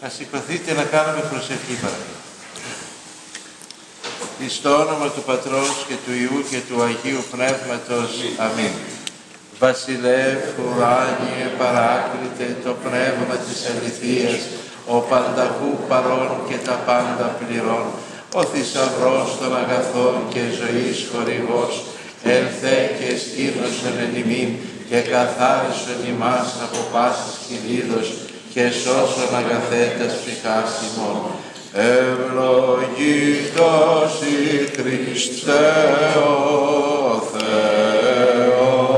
Να σηκωθείτε να κάνουμε προσευχή παρακαλώ. Εις το όνομα του Πατρός και του Υιού και του Αγίου Πνεύματος. Αμήν. Βασιλεύ, ουράνιε, παράκλητε το πνεύμα της αληθείας, ο πανταχού παρών και τα πάντα πληρών, ο θησαυρός των αγαθών και ζωής χορηγός, έλθε και σκήνωσον εν ημίν και καθάρισον ημάς από πάσης κυλίδος και σώσον αγαθέτας ψυχάς ημών. Ευλογητός η Χριστέ ο Θεός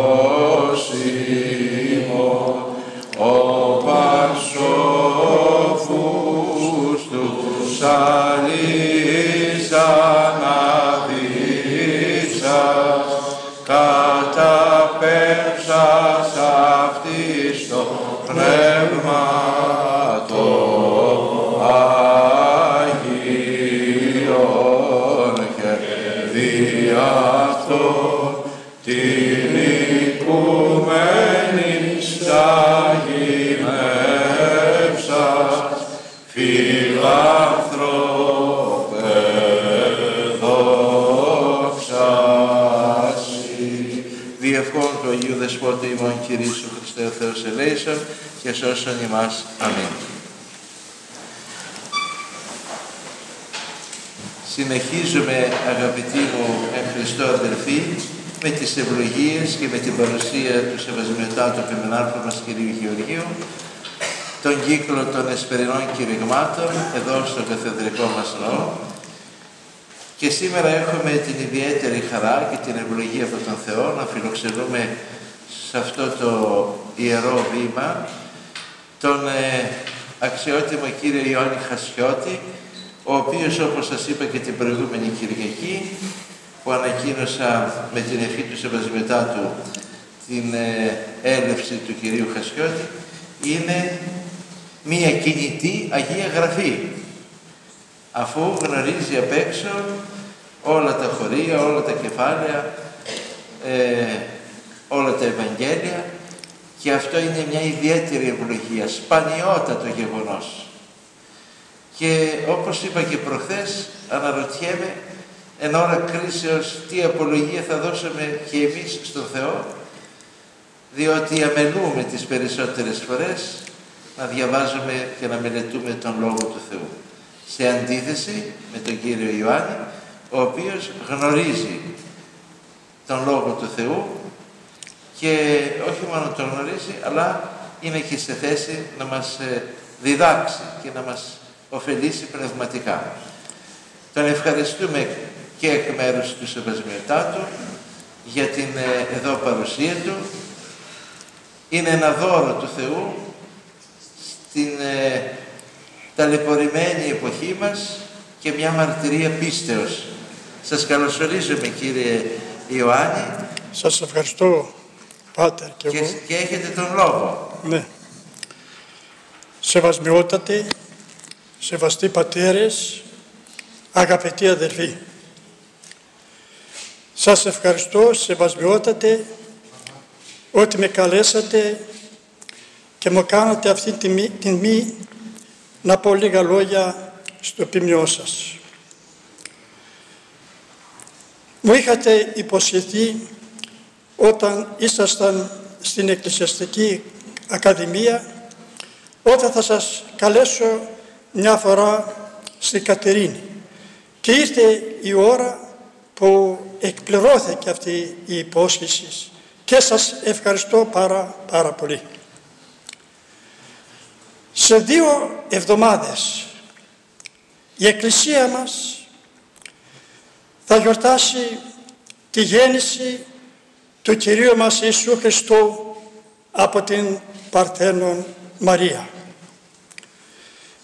ημών, ο Πασόφους τους αλής αναδείξας, καταπέμψας αυτής το πνεύμα το Αγίον και δι' αυτό την οικουμένη σαγηνεύσας, φιλάνθρωπε δόξασι. Διευχών του Αγίου Δεσπότη ημών Κυρίσου Χριστέ ο Θεός ελέησον και σώσον ημάς. Αμήν. Συνεχίζουμε, αγαπητοί μου εν Χριστώ αδελφοί, με τις ευλογίες και με την παρουσία του Σεβασμιωτάτου Επιμενάρχου μας Κυρίου Γεωργίου, τον κύκλο των εσπερινών κηρυγμάτων εδώ στο καθεδρικό μας ναό. Και σήμερα έχουμε την ιδιαίτερη χαρά και την ευλογία από τον Θεό να φιλοξενούμε σε αυτό το ιερό βήμα τον αξιότιμο κύριο Ιωάννη Χασιώτη, ο οποίος, όπως σας είπα και την προηγούμενη Κυριακή, που ανακοίνωσα με την ευχή του Σεβασμιωτάτου την έλευση του κυρίου Χασιώτη, είναι μία κινητή Αγία Γραφή, αφού γνωρίζει απ' έξω όλα τα χωρία, όλα τα κεφάλαια, όλα τα Ευαγγέλια, και αυτό είναι μια ιδιαίτερη ευλογία, σπανιότατο γεγονός. Και όπως είπα και προχθές, αναρωτιέμαι εν ώρα κρίσεως τι απολογία θα δώσουμε και εμείς στον Θεό, διότι αμελούμε τις περισσότερες φορές να διαβάζουμε και να μελετούμε τον Λόγο του Θεού. Σε αντίθεση με τον Κύριο Ιωάννη, ο οποίος γνωρίζει τον Λόγο του Θεού και όχι μόνο τον γνωρίζει, αλλά είναι και σε θέση να μας διδάξει και να μας ωφελήσει πνευματικά. Τον ευχαριστούμε και εκ μέρους του Σεβασμιωτάτου για την εδώ παρουσία του. Είναι ένα δώρο του Θεού στην ταλαιπωρημένη εποχή μας και μια μαρτυρία πίστεως. Σας καλωσορίζουμε, κύριε Ιωάννη. Σας ευχαριστώ, Πάτερ, και εγώ. Και έχετε τον λόγο. Ναι. Σεβασμιότατοι, σεβαστοί πατέρες, αγαπητοί αδελφοί. Σας ευχαριστώ, σεβασμιότατε, ότι με καλέσατε και μου κάνατε αυτή την τιμή να πω λίγα λόγια στο ποιμνιό σας. Μου είχατε υποσχεθεί όταν ήσασταν στην Εκκλησιαστική Ακαδημία, όταν θα σας καλέσω μια φορά στη Κατερίνη. Και ήρθε η ώρα που εκπληρώθηκε αυτή η υπόσχεση και σας ευχαριστώ πάρα πολύ. Σε 2 εβδομάδες η Εκκλησία μας θα γιορτάσει τη γέννηση του Κυρίου μας Ιησού Χριστού από την Παρθένον Μαρία.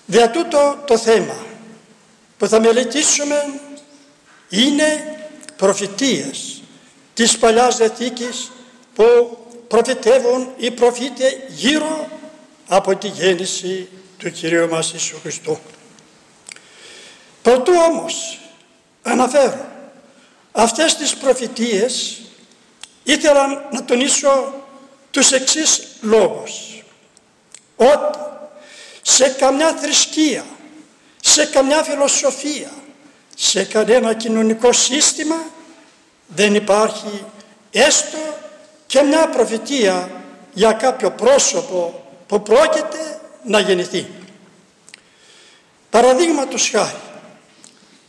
Δια τούτο το θέμα που θα μελετήσουμε είναι προφητείες της Παλιάς Διαθήκης που προφητεύουν οι προφήτες γύρω από τη γέννηση του Κυρίου μας Ιησού Χριστού. Προτού όμως αναφέρω αυτές τις προφητείες, ήθελα να τονίσω τους εξής λόγους. Ότι σε καμιά θρησκεία, σε καμιά φιλοσοφία, σε κανένα κοινωνικό σύστημα δεν υπάρχει έστω και μια προφητεία για κάποιο πρόσωπο που πρόκειται να γεννηθεί. Παραδείγματος χάρη,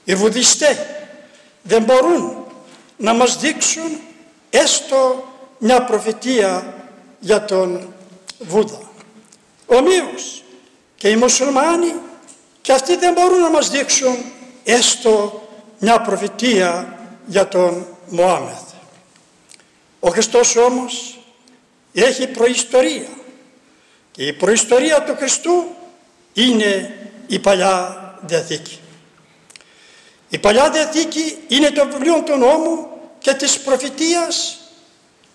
οι Βουδιστές δεν μπορούν να μας δείξουν έστω μια προφητεία για τον Βούδα. Ομοίως και οι Μουσουλμάνοι και αυτοί δεν μπορούν να μας δείξουν έστω μια προφητεία για τον Μωάμεθ. Ο Χριστός όμως έχει προϊστορία και η προϊστορία του Χριστού είναι η Παλιά Διαθήκη. Η Παλιά Διαθήκη είναι το βιβλίο του νόμου και της προφητείας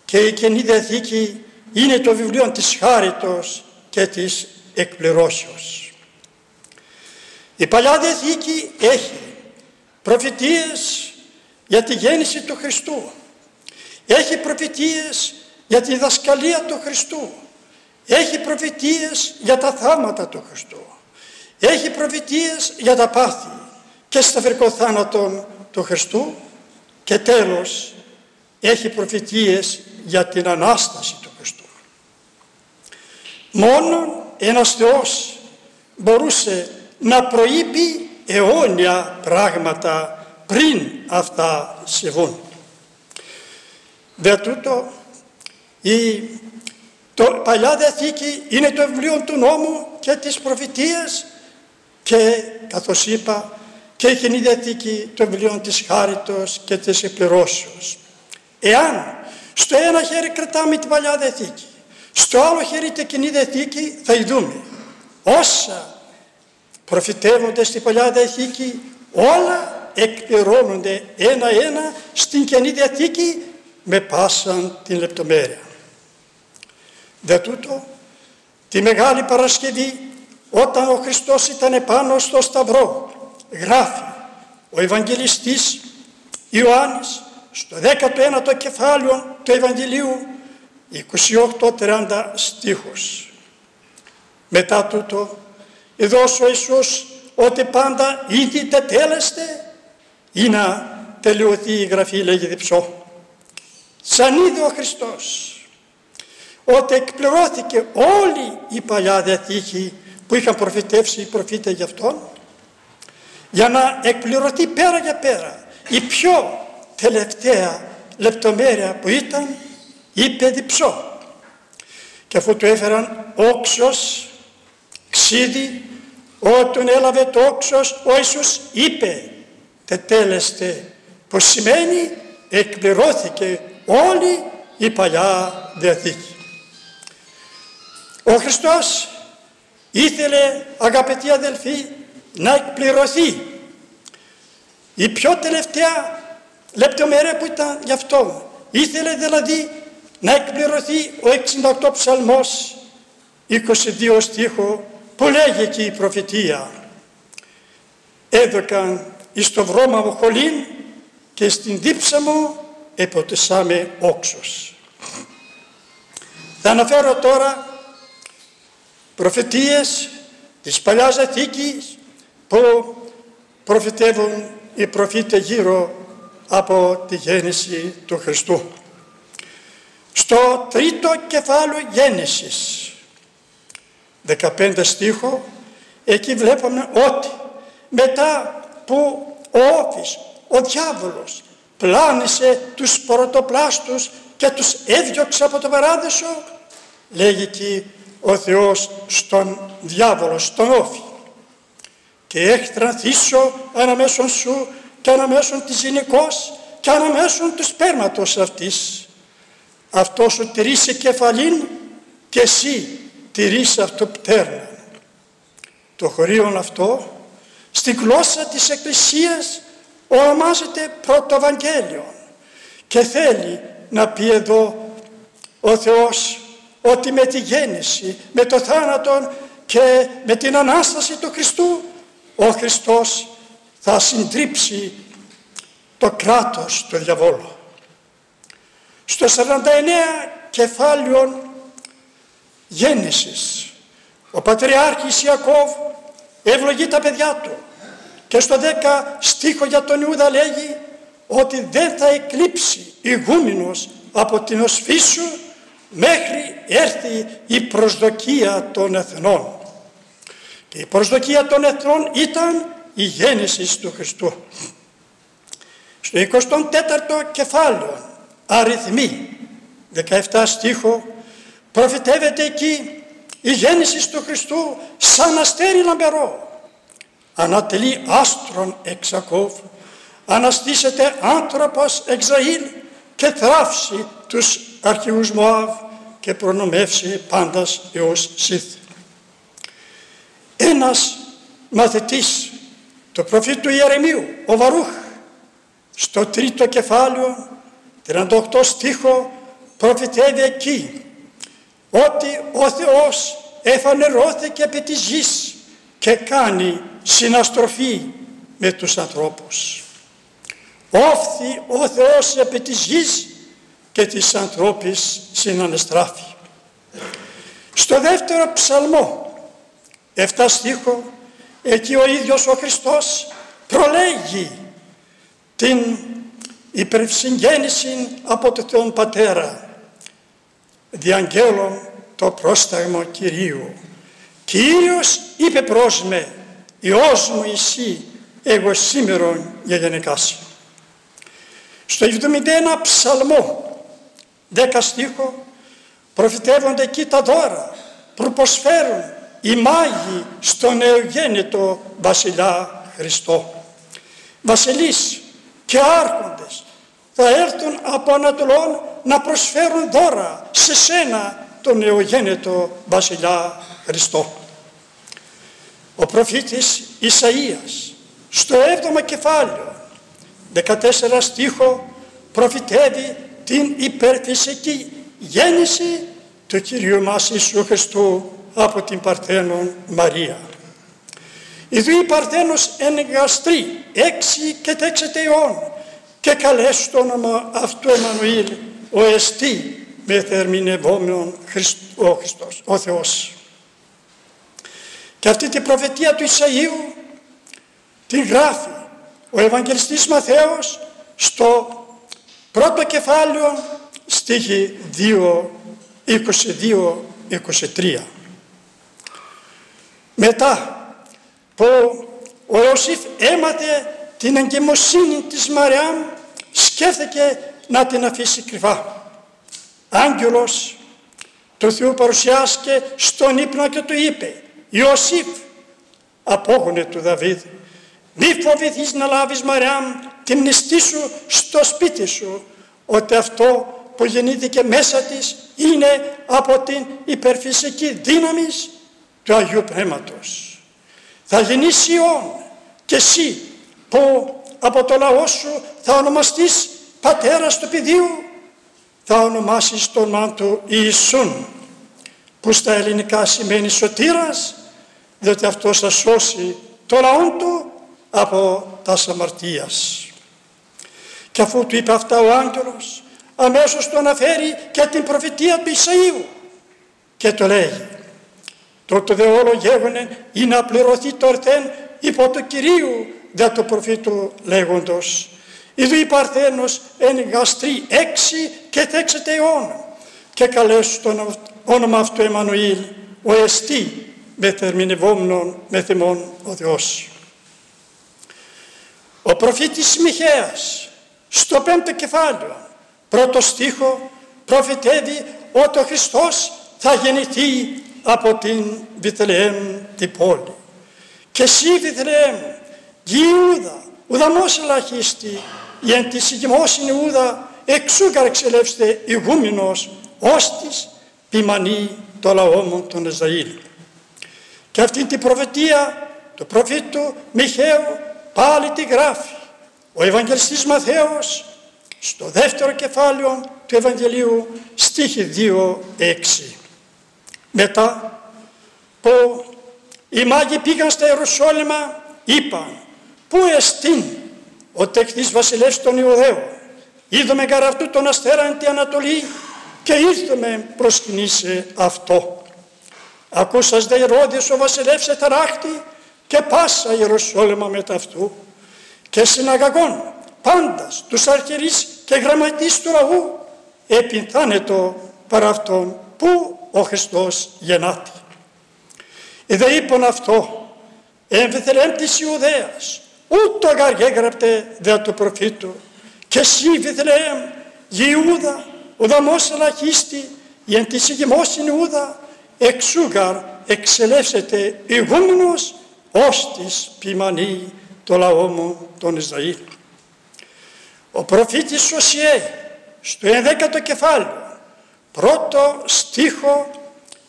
και η Καινή Διαθήκη είναι το βιβλίο της χάριτος και της εκπληρώσεως. Η Παλιά Διαθήκη έχει προφητείες για τη γέννηση του Χριστού, έχει προφητείες για τη διδασκαλία του Χριστού, έχει προφητείες για τα θάματα του Χριστού, έχει προφητείες για τα πάθη και σταυρικό θάνατο του Χριστού και τέλος έχει προφητείες για την Ανάσταση του Χριστού. Μόνο ένας Θεός μπορούσε να προείπει αιώνια πράγματα πριν αυτά συμβούν. Δε τούτο, το Παλιά Διαθήκη είναι το βιβλίο του νόμου και της προφητείας και καθώς είπα και η Καινή Διαθήκη το βιβλίο της χάριτος και της εκπληρώσεως. Εάν στο ένα χέρι κρατάμε την Παλιά Διαθήκη, στο άλλο χέρι την Καινή Διαθήκη, θα ειδούμε όσα προφητεύονται στην Παλιά Διαθήκη όλα εκπληρώνονται ένα-ένα στην Καινή Διαθήκη με πάσαν την λεπτομέρεια. Δε τούτο, τη Μεγάλη Παρασκευή, όταν ο Χριστός ήταν πάνω στο Σταυρό, γράφει ο Ευαγγελιστής Ιωάννης στο 19ο κεφάλαιο του Ευαγγελίου 28-30 στίχους. Μετά τούτο εδώς ο Ιησούς ότι πάντα ήδη τετέλεστε ή να τελειωθεί η γραφή, λέγει διψώ. Σαν είδε ο Χριστός ότι εκπληρώθηκε όλη η Παλιά Διαθήκη που είχαν προφητεύσει οι προφήτες γι' αυτόν, για να εκπληρωθεί πέρα για πέρα η πιο τελευταία λεπτομέρεια που ήταν, είπε διψώ. Και αφού του έφεραν όξος, ξύδι, όταν έλαβε το όξος, ο Ιησούς είπε τετέλεστε, που σημαίνει εκπληρώθηκε όλη η Παλιά Διαθήκη. Ο Χριστός ήθελε, αγαπητοί αδελφοί, να εκπληρωθεί η πιο τελευταία λεπτομέρεια που ήταν γι' αυτό. Ήθελε δηλαδή να εκπληρωθεί ο 68 ψαλμός 22 στίχο που λέγει εκεί η προφητεία. Έδωκαν εις το βρώμα μου χολήν και στην δίψα μου εποτεσάμε όξος. Θα αναφέρω τώρα προφητείες της Παλιάς Διαθήκης που προφητεύουν οι προφήτες γύρω από τη γέννηση του Χριστού. Στο τρίτο κεφάλαιο Γέννησης, 15 στίχο, εκεί βλέπουμε ότι μετά που ο Όφης, ο διάβολος, πλάνησε τους πρωτοπλάστους και τους έδιωξε από το παράδεισο, λέγει εκεί ο Θεός στον διάβολο, στον Όφη, και έχτραν θύσω αναμέσων σου και αναμέσων της γυναικός και αναμέσων του σπέρματος αυτής. Αυτό σου τηρήσει κεφαλήν και εσύ τηρείς αυτό πτέρνα. Το χωρίον αυτό στη γλώσσα της Εκκλησίας ονομάζεται Πρωτοευαγγέλιο και θέλει να πει εδώ ο Θεός ότι με τη γέννηση, με το θάνατο και με την Ανάσταση του Χριστού ο Χριστός θα συντρίψει το κράτος του διαβόλου. Στο 49 κεφάλαιο Γέννησης Ο Πατριάρχης Ιακώβ ευλογεί τα παιδιά του και στο 10 στίχο για τον Ιούδα λέγει ότι δεν θα εκλείψει ηγούμενος από την οσφή σου μέχρι έρθει η προσδοκία των εθνών. Και η προσδοκία των εθνών ήταν η γέννηση του Χριστού. Στο 24ο κεφάλαιο αριθμοί 17 στίχο προφητεύεται εκεί η γέννηση του Χριστού σαν αστέρι λαμπερό. Ανατελεί άστρον εξ Ιακώβ, αναστήσεται άνθρωπος εξ Ισραήλ και θράψει τους αρχηγούς Μωάβ και προνομεύσει πάντας έως Σιθ. Ένας μαθητής του προφήτου Ιερεμίου, ο Βαρούχ, στο 3ο κεφάλαιο 38 στίχο προφητεύει εκεί ότι ο Θεός εφανερώθηκε επί της γης και κάνει συναστροφή με τους ανθρώπους. Όφθη ο Θεός επί της γης και της ανθρώπης συνανεστράφη. Στο 2ο ψαλμό 7 στίχο εκεί ο ίδιος ο Χριστός προλέγει την υπερσυγγέννηση από τον Θεόν Πατέρα. Διαγγέλων το πρόσταγμα Κυρίου. Κύριος είπε προς με, Υιός μου εσύ, εγώ σήμερον γεγενεκάσαι. Στο 71 ψαλμό 10 στίχο προφητεύονται εκεί τα δώρα που προσφέρουν οι μάγοι στον νεογέννητο βασιλιά Χριστό. Βασιλείς και άρχοντες θα έρθουν από Ανατολών να προσφέρουν δώρα σε σένα τον νεογέννητο βασιλιά Χριστό. Ο προφήτης Ισαΐας στο 7ο κεφάλαιο 14 στίχο προφητεύει την υπερφυσική γέννηση του Κυρίου μας Ιησού Χριστού από την Παρθένον Μαρία. Ιδού η Παρθένος ενεγαστρεί 6 και 6 αιών και καλέσει το όνομα αυτού Εμμανουήλ, ο εστί με θερμινευόμενον ο Χριστός, ο Θεός. Και αυτή την προφετεία του Ισαΐου την γράφει ο Ευαγγελιστής Μαθαίος στο 1ο κεφάλαιο στίχη 22-23. Μετά που ο Ιωσήφ έμαθε την εγκαιμοσύνη της Μαριάμ, σκέφτηκε να την αφήσει κρυφά. Άγγελος του Θεού παρουσιάστηκε στον ύπνο και του είπε, Ιωσήφ, απόγονε του Δαβίδ, μη φοβηθείς να λάβεις Μαριάμ την νηστή σου στο σπίτι σου, ότι αυτό που γεννήθηκε μέσα της είναι από την υπερφυσική δύναμη του Αγίου Πνεύματος. Θα γεννήσει Υιόν και εσύ που από το λαό σου θα ονομαστείς πατέρας του παιδίου, θα ονομάσεις το όνομα του Ιησούν, που στα ελληνικά σημαίνει σωτήρας, διότι αυτός θα σώσει το λαό του από τας αμαρτίας. Και αφού του είπε αυτά ο άγγελος, αμέσως του αναφέρει και την προφητεία του Ισαΐου και το λέγει, τότε δε όλο γέγονε ή να πληρωθεί το ερθέν υπό του Κυρίου δια του προφήτου λέγοντος, ιδού η Παρθένος εν γαστρή 6 και 6 αιών και καλέσου το όνομα αυτού Εμμανουήλ, ο εστί με θερμινευόμενον με θυμόν ο Θεός. Ο προφήτης Μιχαίας στο 5ο κεφάλαιο 1ο στίχο προφητεύει ότι ο Χριστός θα γεννηθεί από την Βιθλεέμ την πόλη. Και εσύ Βιθλεέμ, γη Ιούδα, ουδαμός ελαχίστη, η εν της ηγημόσιν Ιούδα εξούγαρ εξελεύστε ηγούμενος, ώστις ποιμανεί το λαό μου τον Ισραήλ. Και αυτή την προφητεία του προφήτου Μιχαίου πάλι τη γράφει ο Ευαγγελιστής Μαθαίος στο 2ο κεφάλαιο του Ευαγγελίου στίχη 2-6. Μετά που οι μάγοι πήγαν στα Ιερουσάλημα, είπαν, πού εστίν ο τεχθής βασιλεύς των Ιουδαίων, είδαμε γαρ αυτού τον αστέρα εν τη Ανατολή και ήρθαμε προσκυνήσε αυτό. Ακούσας δε Ηρώδης ο βασιλεύς εταράχτη και πάσα Ιεροσόλυμα μετά αυτού και συναγαγών πάντας τους αρχιερείς και γραμματείς του λαού επιθάνετο παρά αυτόν που ο Χριστός γεννάται. Ιδε είπον αυτό εν Βηθλεέμ της Ιουδαίας ούτω γαργέγραπτε δια του προφήτου και εσύ Βηθλεέμ Ιούδα ουδαμός ελαχίστη η εν της ηγημόσιν Ιούδα εξούγαρ εξελεύσετε ηγούμενος ως της ποιμανή το λαό μου τον Ισραήλ. Ο προφήτης Οσιέ στο 11ο κεφάλαιο πρώτο στίχο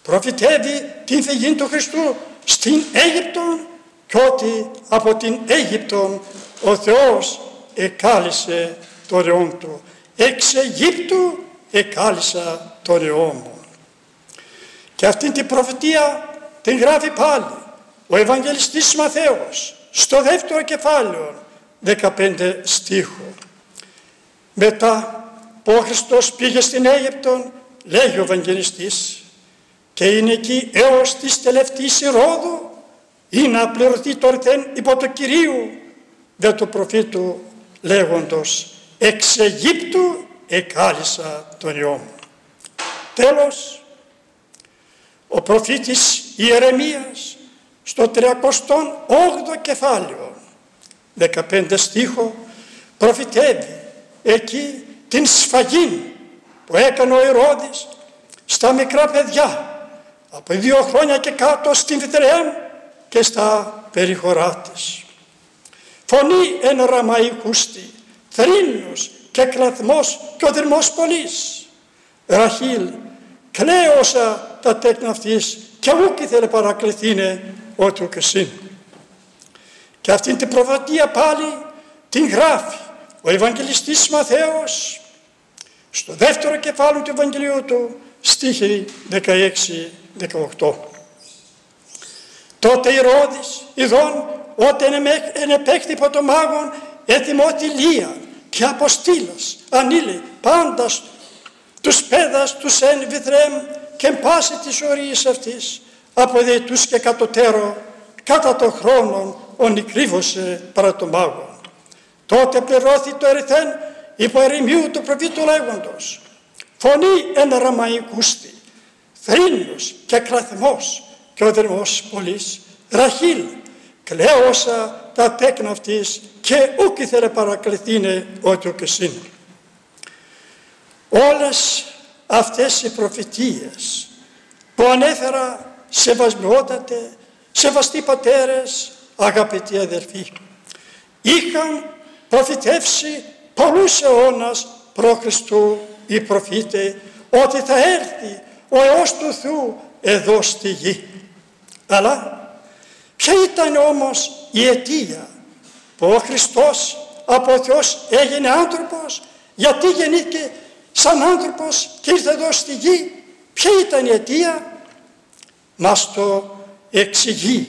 προφητεύει την φυγή του Χριστού στην Αίγυπτο και ότι από την Αίγυπτο ο Θεός εκάλυσε το ρεόν του. Εξ Αιγύπτου εκάλυσα το ρεό μου. Και αυτήν την προφητεία την γράφει πάλι ο Ευαγγελιστής Μαθαίος στο 2ο κεφάλαιο 15 στίχο. Μετά που ο Χριστός πήγε στην Αίγυπτο, λέγει ο Ευαγγελιστής, και είναι εκεί έως της τελευταίας Ηρώδου ή να πληρωθεί το ορθέν υπό το Κυρίου δε του προφήτου λέγοντος εξ Αιγύπτου εκάλυσα τον ιό μου. Τέλος, ο προφήτης Ιερεμίας στο 38ο κεφάλαιο 15 στίχο προφητεύει εκεί την σφαγή που έκανε ο Ηρώδης στα μικρά παιδιά από 2 χρόνια και κάτω στην Βηθλεέμ και στα περιχωρά της. Φωνή εν ραμαϊκούστη, θρήνος και κλαθμός και ο δρυμός πολλής. Ραχήλ, κλαίωσα τα τέκνα αυτής και ούκ ήθελε παρακληθήνε ότι ουκ εσύν. Και αυτήν την προφητεία πάλι την γράφει ο Ευαγγελιστής Μαθαίος στο 2ο κεφάλαιο του Ευαγγελίου του στίχοι 16-18. Τότε Ηρώδης ειδών όταν ενεπέχθη υπό το μάγον έθιμώτη Λία και αποστήλας ανήλε πάντας τους πέδας τους εν Βηθλεέμ και πάση της ορίης αυτής από δεητούς και κατωτέρω κατά το χρόνο ονικρύβωσε παρά το μάγον. Τότε πληρώθη το ερηθέν υπό ερημίου του προφήτου λέγοντος φωνή εν ραμαϊκούστη, θρήνος και κλαθμός και ο δρυμός πολλής. Ραχήλ, κλαίωσα τα τέκνα αυτής και ούκ ήθελε παρακληθήνε ότι ουκ εσύν. Όλες αυτές οι προφητείες που ανέφερα σεβασμιότατε, σεβαστοί πατέρες, αγαπητοί αδερφοί, είχαν προφητεύσει πολλούς αιώνας π.Χ. οι προφήτε ότι θα έρθει ο Υιός του Θεού εδώ στη γη. Αλλά ποια ήταν όμως η αιτία που ο Χριστός από ο Θεός έγινε άνθρωπος, γιατί γεννήθηκε σαν άνθρωπος και ήρθε εδώ στη γη? Ποια ήταν η αιτία? Μας το εξηγεί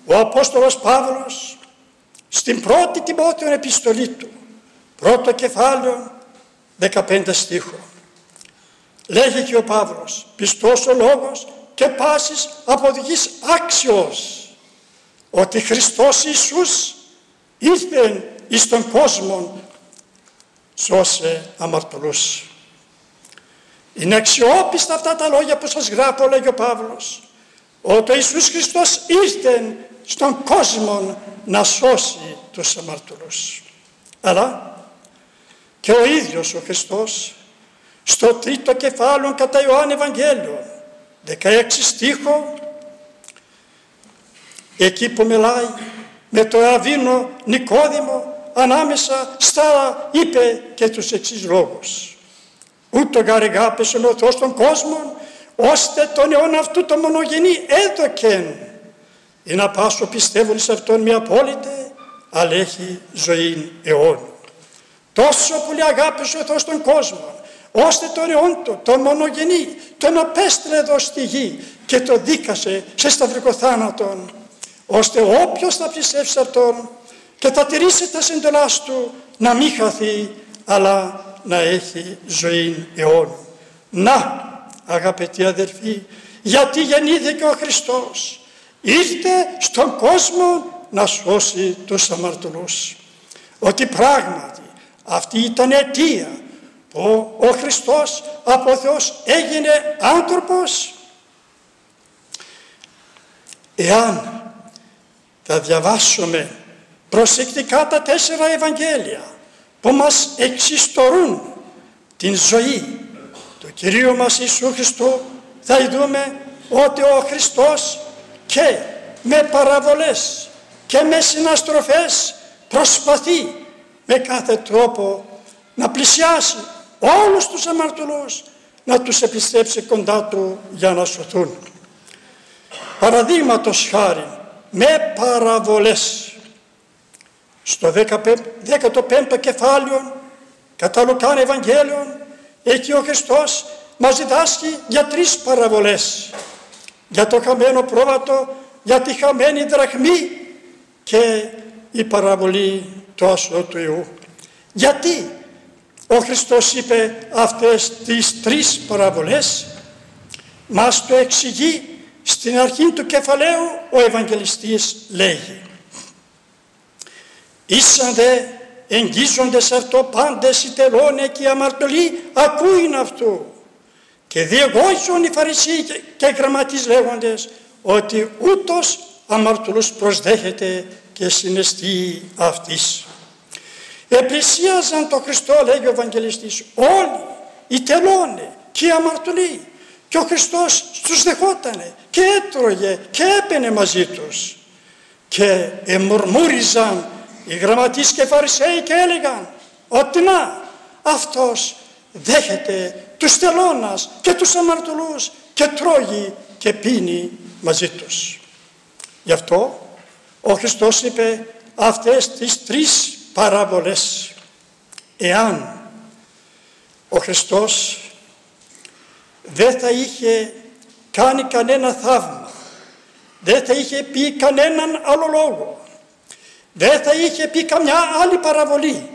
ο Απόστολος Παύλος στην πρώτη Τιμόθεον επιστολή του, πρώτο κεφάλαιο 15 στίχο. Λέγει και ο Παύλος, πιστός ο λόγος και πάσης αποδοχής άξιος, ότι Χριστός Ιησούς ήρθε εις τον κόσμο σώσε αμαρτωλούς. Είναι αξιόπιστα αυτά τα λόγια που σας γράφω, λέγει ο Παύλος, ότι ο Ιησούς Χριστός ήρθε στον κόσμο να σώσει τους αμαρτωλούς. Αλλά και ο ίδιος ο Χριστός στο 3ο κεφάλαιο κατά Ιωάννη Ευαγγέλιο 16 στίχο, εκεί που μιλάει με το Αβίνο Νικόδημο ανάμεσα στα είπε και τους εξής λόγους. Ούτω γαρεγάπεσον ο Θεός των κόσμων ώστε τον αιώνα αυτού το μονογενή έδωκεν ή να πάσω πιστεύουν σε αυτόν μη απόλυτε αλλά έχει ζωή αιώνου. Τόσο πολύ αγάπησε ο Θεός τον κόσμο ώστε τον αιών του, τον μονογενή, τον απέστειλε εδώ στη γη και το δίκασε σε σταυρικό θάνατον, ώστε όποιος θα πιστεύσει σε αυτόν και θα τηρήσει τα σύντολάς του να μην χαθεί αλλά να έχει ζωή αιώνου. Να, αγαπητοί αδερφοί, γιατί γεννήθηκε ο Χριστός. Ήρθε στον κόσμο να σώσει τους αμαρτωλούς. Ότι πράγματι αυτή ήταν αιτία που ο Χριστός από Θεός έγινε άνθρωπος. Εάν θα διαβάσουμε προσεκτικά τα 4 Ευαγγέλια που μας εξιστορούν την ζωή του Κυρίου μας Ιησού Χριστού, θα δούμε ότι ο Χριστός και με παραβολές και με συναστροφές προσπαθεί με κάθε τρόπο να πλησιάσει όλους τους αμαρτωλούς, να τους επιστρέψει κοντά του για να σωθούν. Παραδείγματος χάρη, με παραβολές. Στο 15ο κεφάλαιο κατά Λουκάν Ευαγγέλιον, εκεί ο Χριστός μας διδάσκει για 3 παραβολές. Για το χαμένο πρόβατο, για τη χαμένη δραχμή και η παραβολή του ασώτου Ιού. Γιατί ο Χριστός είπε αυτές τις 3 παραβολές? Μας το εξηγεί στην αρχή του κεφαλαίου ο Ευαγγελιστής, λέγει: «Ήσαν δε εγγίζονται σε αυτό πάντες οι τελώνε και οι αμαρτωλοί ακούειν αυτού. Και διεγώζουν οι Φαρισαίοι και οι γραμματείς λέγοντες ότι ούτως αμαρτωλούς προσδέχεται και συναισθεί αυτής». Επλησίαζαν τον Χριστό, λέγει ο Ευαγγελιστής, όλοι οι τελώνε και οι αμαρτωλοί, και ο Χριστός τους δεχότανε και έτρωγε και έπαινε μαζί τους. Και εμουρμούριζαν οι γραμματείς και οι Φαρισαίοι και έλεγαν ότι να, αυτός δέχεται τους τελώνας και τους αμαρτωλούς και τρώγει και πίνει μαζί τους. Γι' αυτό ο Χριστός είπε αυτές τις 3 παραβολές. Εάν ο Χριστός δεν θα είχε κάνει κανένα θαύμα, δεν θα είχε πει κανέναν άλλο λόγο, δεν θα είχε πει καμιά άλλη παραβολή,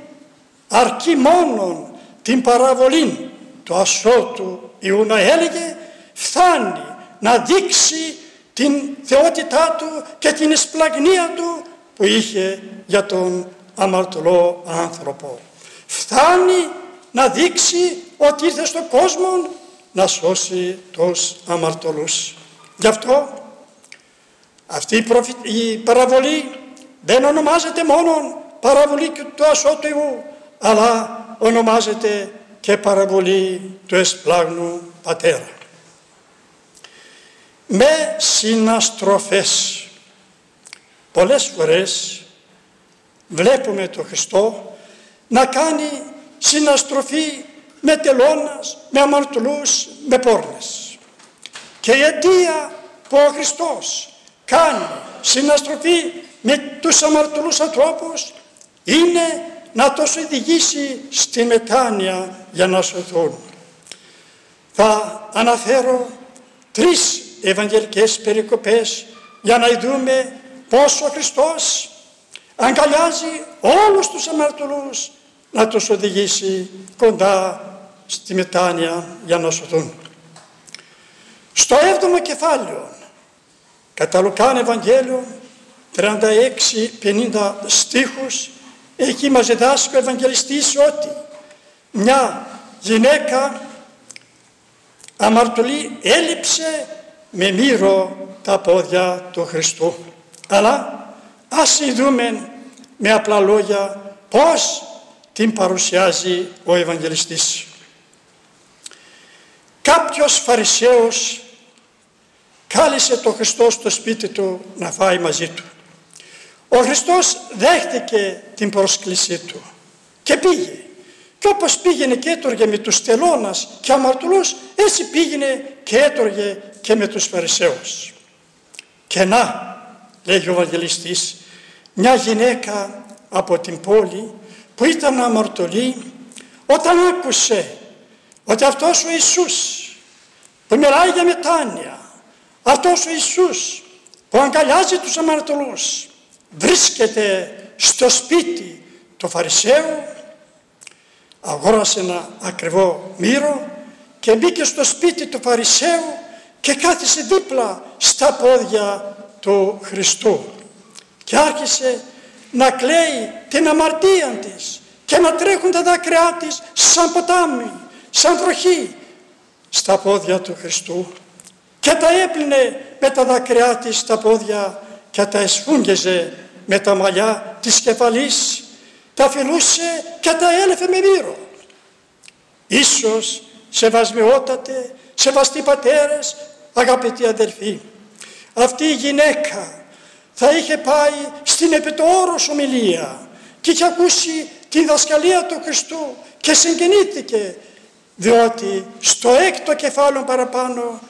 αρκεί μόνον την παραβολή του ασώτου Ιού να έλεγε, φτάνει να δείξει την θεότητά του και την εσπλαγνία του που είχε για τον αμαρτωλό άνθρωπο. Φτάνει να δείξει ότι ήρθε στον κόσμο να σώσει τους αμαρτωλούς. Γι' αυτό αυτή η παραβολή δεν ονομάζεται μόνο παραβολή του ασώτου Ιού, αλλά ονομάζεται και παραβολή του εσπλάγνου Πατέρα. Με συναστροφές. Πολλές φορές βλέπουμε τον Χριστό να κάνει συναστροφή με τελώνας, με αμαρτωλούς, με πόρνες. Και η αιτία που ο Χριστός κάνει συναστροφή με τους αμαρτωλούς ανθρώπους είναι να τους οδηγήσει στη μετάνοια για να σωθούν. Θα αναφέρω 3 ευαγγελικές περικοπές για να δούμε πώς ο Χριστός αγκαλιάζει όλους τους αμαρτωλούς να τους οδηγήσει κοντά στη μετάνοια για να σωθούν. Στο 7ο κεφάλαιο κατά Λουκάν Ευαγγέλιο 36-50 στίχους, εκεί μας διδάσκει ο Ευαγγελιστής ότι μια γυναίκα αμαρτωλή έλειψε με μύρο τα πόδια του Χριστού. Αλλά ας δούμε με απλά λόγια πώς την παρουσιάζει ο Ευαγγελιστής. Κάποιος Φαρισαίος κάλεσε τον Χριστό στο σπίτι του να φάει μαζί του. Ο Χριστός δέχτηκε την πρόσκλησή του και πήγε. Και όπως πήγαινε και έτρωγε με τους τελώνας και αμαρτωλούς, έτσι πήγαινε και έτρωγε και με τους Φαρισαίους. Και να, λέγει ο Ευαγγελιστής, μια γυναίκα από την πόλη που ήταν αμαρτωλή, όταν άκουσε ότι αυτός ο Ιησούς που μιλάει για μετάνοια, αυτός ο Ιησούς που αγκαλιάζει τους αμαρτωλούς, βρίσκεται στο σπίτι του Φαρισαίου, αγόρασε ένα ακριβό μύρο και μπήκε στο σπίτι του Φαρισαίου και κάθισε δίπλα στα πόδια του Χριστού και άρχισε να κλαίει την αμαρτία της και να τρέχουν τα δάκρυά της σαν ποτάμι, σαν βροχή στα πόδια του Χριστού, και τα έπλυνε με τα δάκρυά της τα πόδια και τα εσφούγγεζε με τα μαλλιά της κεφαλής, τα φιλούσε και τα έλεφε με μύρο. Ίσως, σεβασμιότατε, σεβαστοί πατέρες, αγαπητοί αδελφοί, αυτή η γυναίκα θα είχε πάει στην επιτοώρος ομιλία και είχε ακούσει τη διδασκαλία του Χριστού και συγκινήθηκε, διότι στο 6ο κεφάλαιο παραπάνω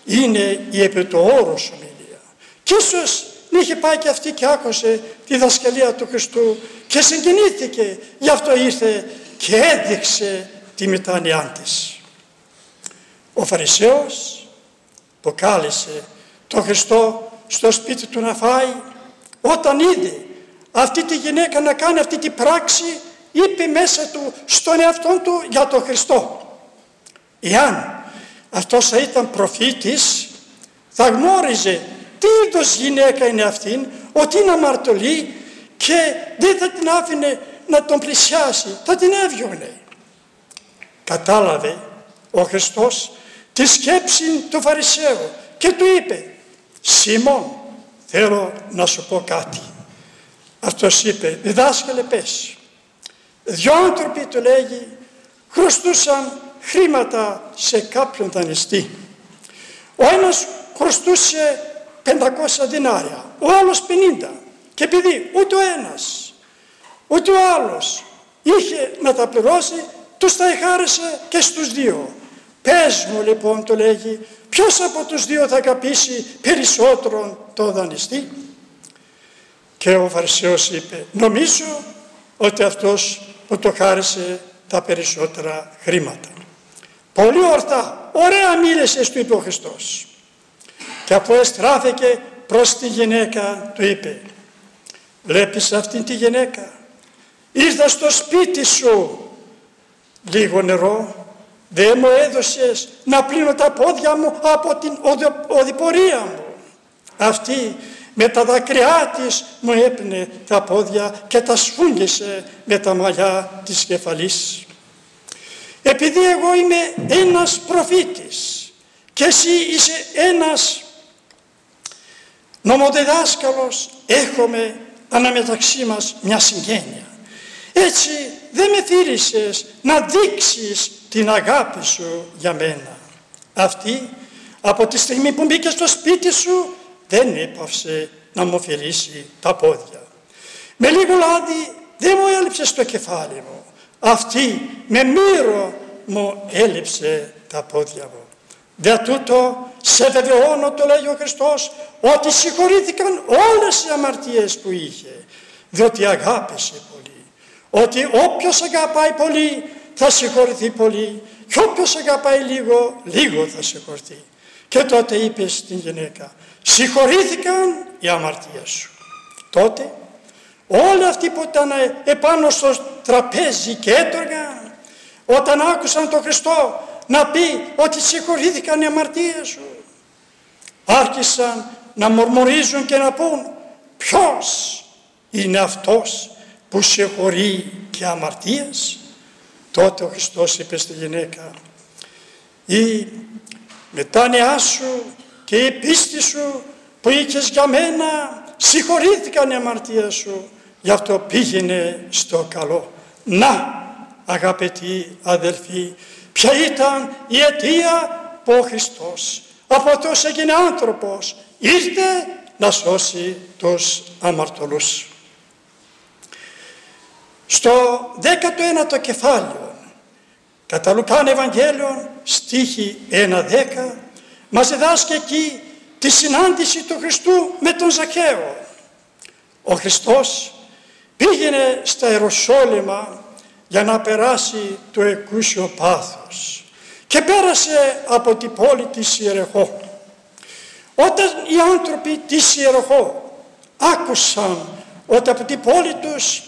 είναι η επιτοώρος ομιλία. Και ίσως είχε πάει και αυτή και άκουσε τη διδασκαλία του Χριστού και συγκινήθηκε, γι' αυτό ήρθε και έδειξε τη μετάνοιά της. Ο Φαρισαίος που κάλεσε τον Χριστό στο σπίτι του να φάει, όταν είδε αυτή τη γυναίκα να κάνει αυτή τη πράξη, είπε μέσα του στον εαυτό του για τον Χριστό. Εάν αυτός θα ήταν προφήτης, θα γνώριζε τι είδος γυναίκα είναι αυτήν, ότι είναι αμαρτωλή και δεν θα την άφηνε να τον πλησιάσει, θα την έβγαινε. Κατάλαβε ο Χριστός τη σκέψη του Φαρισαίου και του είπε, Σιμών, θέλω να σου πω κάτι. Αυτός είπε, διδάσκαλε πες. 2 άνθρωποι, του λέγει, χρωστούσαν χρήματα σε κάποιον δανειστή. Ο ένας χρωστούσε 500 δινάρια, ο άλλος 50. Και επειδή ούτε ο ένας ούτε ο άλλος είχε να τα πληρώσει, τους τα εχάρισε και στους δύο. Πες μου λοιπόν, του λέγει, ποιος από τους δύο θα αγαπήσει περισσότερον το δανειστή? Και ο Φαρισαίος είπε, νομίζω ότι αυτός που το χάρισε τα περισσότερα χρήματα. Πολύ ορθά, ωραία μίλησες, του είπε ο Χριστός. Και αφού εστράφηκε προς τη γυναίκα, του είπε, βλέπεις αυτήν τη γυναίκα, ήρθα στο σπίτι σου, λίγο νερό δεν μου έδωσες να πλύνω τα πόδια μου από την οδηπορία μου. Αυτή με τα δάκρυά της μου έπνε τα πόδια και τα σφούγγισε με τα μαλλιά της κεφαλής. Επειδή εγώ είμαι ένας προφήτης και εσύ είσαι ένας νομοδιδάσκαλος, έχουμε αναμεταξύ μας μια συγγένεια. Έτσι δεν με θέλησες να δείξεις την αγάπη σου για μένα. Αυτή από τη στιγμή που μπήκε στο σπίτι σου δεν έπαυσε να μου φιλήσει τα πόδια. Με λίγο λάδι δεν μου έλειψε στο κεφάλι μου. Αυτή με μύρο μου έλειψε τα πόδια μου. Δια τούτο σε βεβαιώνω, το λέει ο Χριστός, ότι συγχωρήθηκαν όλες οι αμαρτίες που είχε, διότι αγάπησε πολύ. Ότι όποιος αγαπάει πολύ θα συγχωρηθεί πολύ και όποιος αγαπάει λίγο, λίγο θα συγχωρηθεί. Και τότε είπε στην γυναίκα, συγχωρήθηκαν οι αμαρτίες σου. Τότε όλοι αυτοί που ήταν επάνω στο τραπέζι και έτρωγαν, όταν άκουσαν τον Χριστό να πει ότι συγχωρήθηκαν οι αμαρτίες σου, άρχισαν να μουρμουρίζουν και να πούν, ποιος είναι αυτός που συγχωρεί και αμαρτίες? Τότε ο Χριστός είπε στη γυναίκα, η μετάνοιά σου και η πίστη σου που είχες για μένα συγχωρήθηκαν οι αμαρτίες σου, γι' αυτό πήγαινε στο καλό. Να, αγαπητοί αδελφοί, ποια ήταν η αιτία που ο Χριστός από αυτός έγινε άνθρωπος, ήρθε να σώσει τους αμαρτωλούς. Στο 19ο κεφάλαιο κατά Λουκάν Ευαγγέλιον στίχη 1-10 μας διδάσκει εκεί τη συνάντηση του Χριστού με τον Ζακαίο. Ο Χριστός πήγαινε στα Ιεροσόλυμα για να περάσει το εκούσιο πάθος και πέρασε από την πόλη της Ιερεχώ. Όταν οι άνθρωποι της Ιερεχώ άκουσαν ότι από την πόλη τους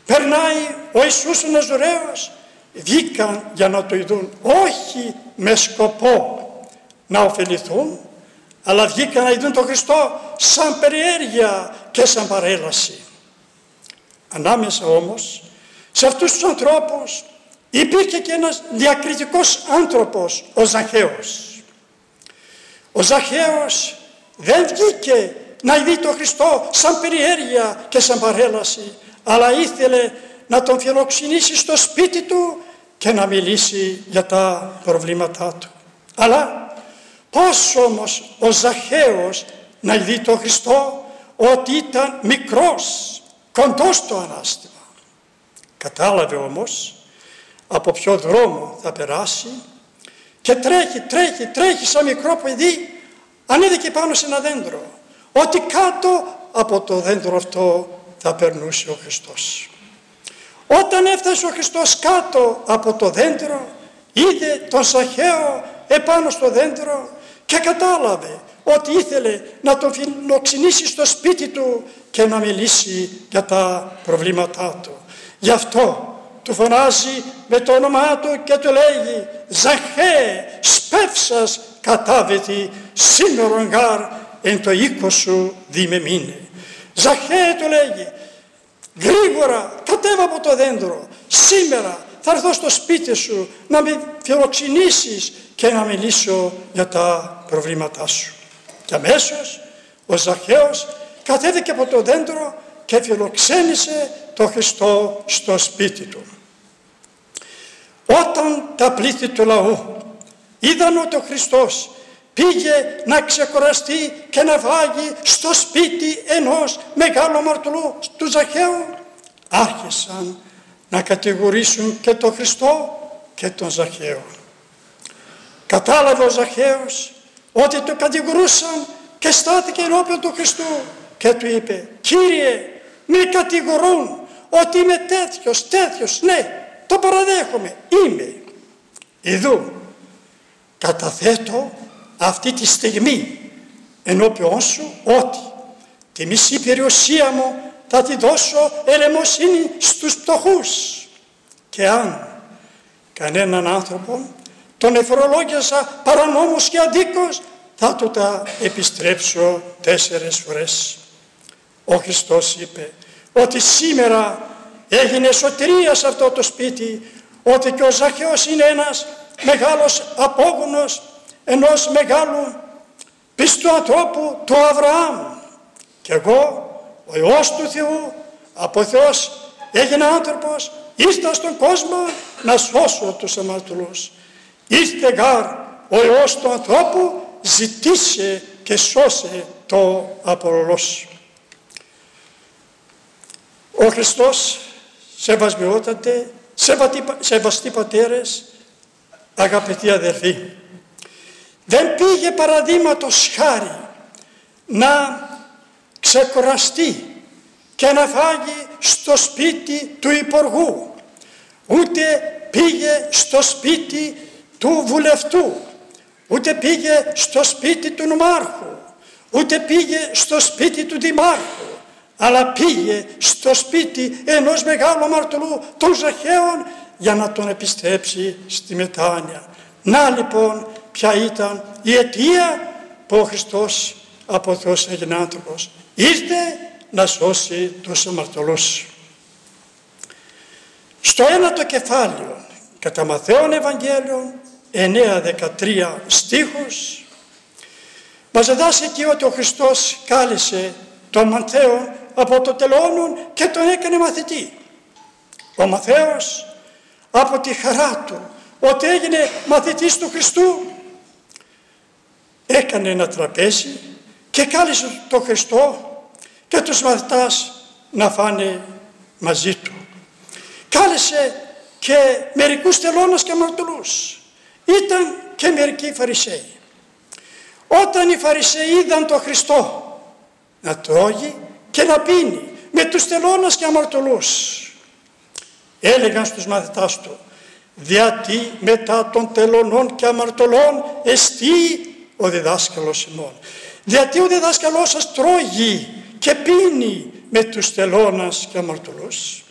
περνάει ο Ιησούς ο Ναζωραίος, βγήκαν για να το ειδούν, όχι με σκοπό να ωφεληθούν, αλλά βγήκαν να δουν τον Χριστό σαν περιέργεια και σαν παρέλαση. Ανάμεσα όμως σε αυτούς τους ανθρώπους υπήρχε και ένας διακριτικός άνθρωπος, ο Ζαχαίος. Ο Ζαχαίος δεν βγήκε να δει τον Χριστό σαν περιέργεια και σαν παρέλαση, αλλά ήθελε να τον φιλοξενήσει στο σπίτι του και να μιλήσει για τα προβλήματά του. Αλλά πώς όμως ο Ζαχαίος να δει τον Χριστό ότι ήταν μικρός, κοντός στο ανάστημα? Κατάλαβε όμως από ποιο δρόμο θα περάσει και τρέχει σαν μικρό παιδί, ανέβηκε πάνω σε ένα δέντρο, ότι κάτω από το δέντρο αυτό θα περνούσε ο Χριστός. Όταν έφτασε ο Χριστός κάτω από το δέντρο, είδε τον Ζαχαίο επάνω στο δέντρο και κατάλαβε ότι ήθελε να τον φιλοξενήσει στο σπίτι του και να μιλήσει για τα προβλήματά του. Γι' αυτό του φωνάζει με το όνομά του και του λέγει «Ζαχαίε, σπεύσας κατάβετη, σήμερον γάρ εν το οίκο σου δι' μήνε». Ζαχαίε, του λέγει, γρήγορα κατέβα από το δέντρο, σήμερα θα έρθω στο σπίτι σου να με φιλοξενήσεις και να μιλήσω για τα προβλήματά σου. Και αμέσως ο Ζαχαίος κατέβηκε από το δέντρο και φιλοξένησε τον Χριστό στο σπίτι του. Όταν τα πλήθη του λαού είδαν ότι ο Χριστός πήγε να ξεκουραστεί και να φάγει στο σπίτι ενός μεγάλου αμαρτωλού του Ζαχαίου, άρχισαν να κατηγορήσουν και τον Χριστό και τον Ζαχαίο. Κατάλαβε ο Ζαχαίος ότι το κατηγορούσαν και στάθηκε ενώπιον του Χριστού και του είπε «Κύριε, με κατηγορούν ότι είμαι τέτοιος, ναι, το παραδέχομαι, είμαι. Ιδού, καταθέτω αυτή τη στιγμή ενώπιον σου ότι τη μισή περιουσία μου θα τη δώσω ελεημοσύνη στους φτωχούς. Και αν κανέναν άνθρωπο τον εφορολόγιασα παρανόμος και αδίκος, θα του τα επιστρέψω 4 φορές. Ο Χριστός είπε ότι σήμερα έγινε σωτηρία σε αυτό το σπίτι, ότι και ο Ζαχαίος είναι ένας μεγάλος απόγονος ενός μεγάλου πιστού ανθρώπου, του Αβραάμ. Και εγώ, ο Υιός του Θεού, από Θεός έγινε άνθρωπος, ήρθα στον κόσμο να σώσω τους αμαρτωλούς. Ήρθε γάρ ο Υιός του ανθρώπου, ζητήσε και σώσε το απολολός. Ο Χριστός, σεβασμιότατε, σεβαστοί πατέρες, αγαπητοί αδελφοί, δεν πήγε παραδείγματος χάρη να ξεκουραστεί και να φάγει στο σπίτι του υπουργού, ούτε πήγε στο σπίτι του βουλευτού, ούτε πήγε στο σπίτι του νομάρχου, ούτε πήγε στο σπίτι του δημάρχου, αλλά πήγε στο σπίτι ενός μεγάλου αμαρτωλού, των Ζαχαίων, για να τον επιστρέψει στη μετάνοια. Να λοιπόν ποια ήταν η αιτία που ο Χριστός από Θεός έγινε άνθρωπος. Ήρθε να σώσει τους αμαρτωλούς. Στο 1ο κεφάλαιο κατά Ματθαίον Ευαγγέλιον 9-13 στίχους μας διδάσκει εκεί ότι ο Χριστός κάλεσε τον Ματθαίον από το τελώνον και τον έκανε μαθητή. Ο Ματθαίος από τη χαρά του ότι έγινε μαθητής του Χριστού έκανε ένα τραπέζι και κάλεσε τον Χριστό και τους μαθητάς να φάνε μαζί του. Κάλεσε και μερικούς τελώνας και αμαρτωλούς. Ήταν και μερικοί Φαρισαίοι. Όταν οι Φαρισαίοι είδαν τον Χριστό να τρώγει και να πίνει με τους τελώνας και αμαρτωλούς, έλεγαν στους μαθητάς του, διότι μετά των τελωνών και αμαρτωλών εστί ο διδάσκαλος ημών. Γιατί ο διδάσκαλός σας τρώγει και πίνει με τους τελώνας και αμαρτωλούς.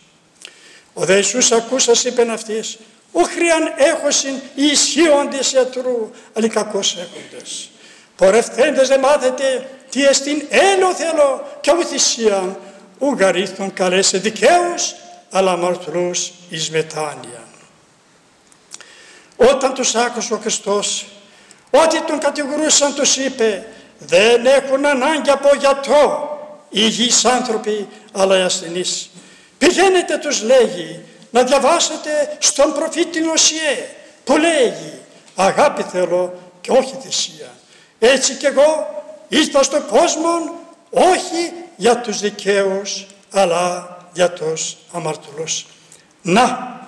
Ο δε Ιησούς ακούσας είπεν αυτής, ουχρίαν έχωσιν οι ισχύοντες ιατρού, αλλά οι κακώς έχοντες. Πορευθέντες δε μάθετε τι εστίν έλο θέλω και ου θυσίαν, ου γαρίθων καλέσε δικαίους, αλλά αμαρτωλούς εις μετάνοια. Όταν τους άκουσε ο Χριστός, ότι τον κατηγορούσαν, τους είπε, δεν έχουν ανάγκη από γιατρό οι υγιείς άνθρωποι, αλλά οι ασθενείς. Πηγαίνετε, τους λέγει, να διαβάσετε στον προφήτη Οσιέ, που λέγει, αγάπη θέλω και όχι θυσία. Έτσι κι εγώ ήρθα στον κόσμο, όχι για τους δικαίους, αλλά για τους αμαρτωλούς. Να,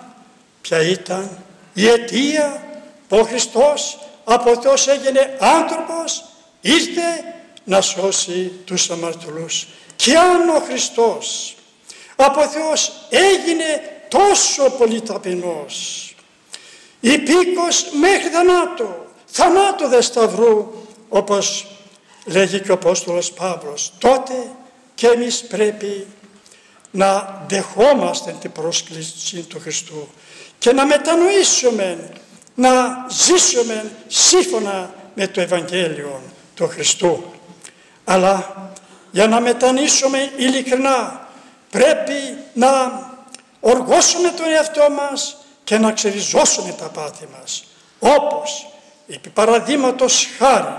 ποια ήταν η αιτία που ο Χριστός από Θεός έγινε άνθρωπος, ήρθε να σώσει τους αμαρτωλούς. Και αν ο Χριστός από Θεός έγινε τόσο πολύ ταπεινός, υπήκος μέχρι θανάτου δε σταυρού, όπως λέγει και ο Απόστολος Παύλος, τότε και εμείς πρέπει να δεχόμαστε την πρόσκληση του Χριστού και να μετανοήσουμε, να ζήσουμε σύμφωνα με το Ευαγγέλιο του Χριστού. Αλλά για να μετανοήσουμε ειλικρινά πρέπει να οργώσουμε τον εαυτό μας και να ξεριζώσουμε τα πάθη μας. Όπως επί παραδείγματος χάρη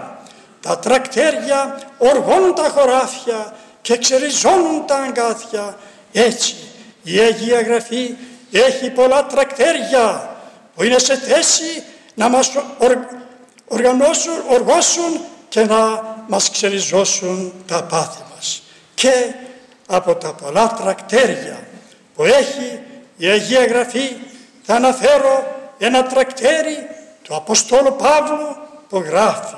τα τρακτέρια οργώνουν τα χωράφια και ξεριζώνουν τα αγκάθια, έτσι η Αγία Γραφή έχει πολλά τρακτέρια που είναι σε θέση να μας οργώσουν και να μας ξεριζώσουν τα πάθη μας. Και από τα πολλά τρακτέρια που έχει η Αγία Γραφή θα αναφέρω ένα τρακτέρι του Αποστόλου Παύλου που γράφει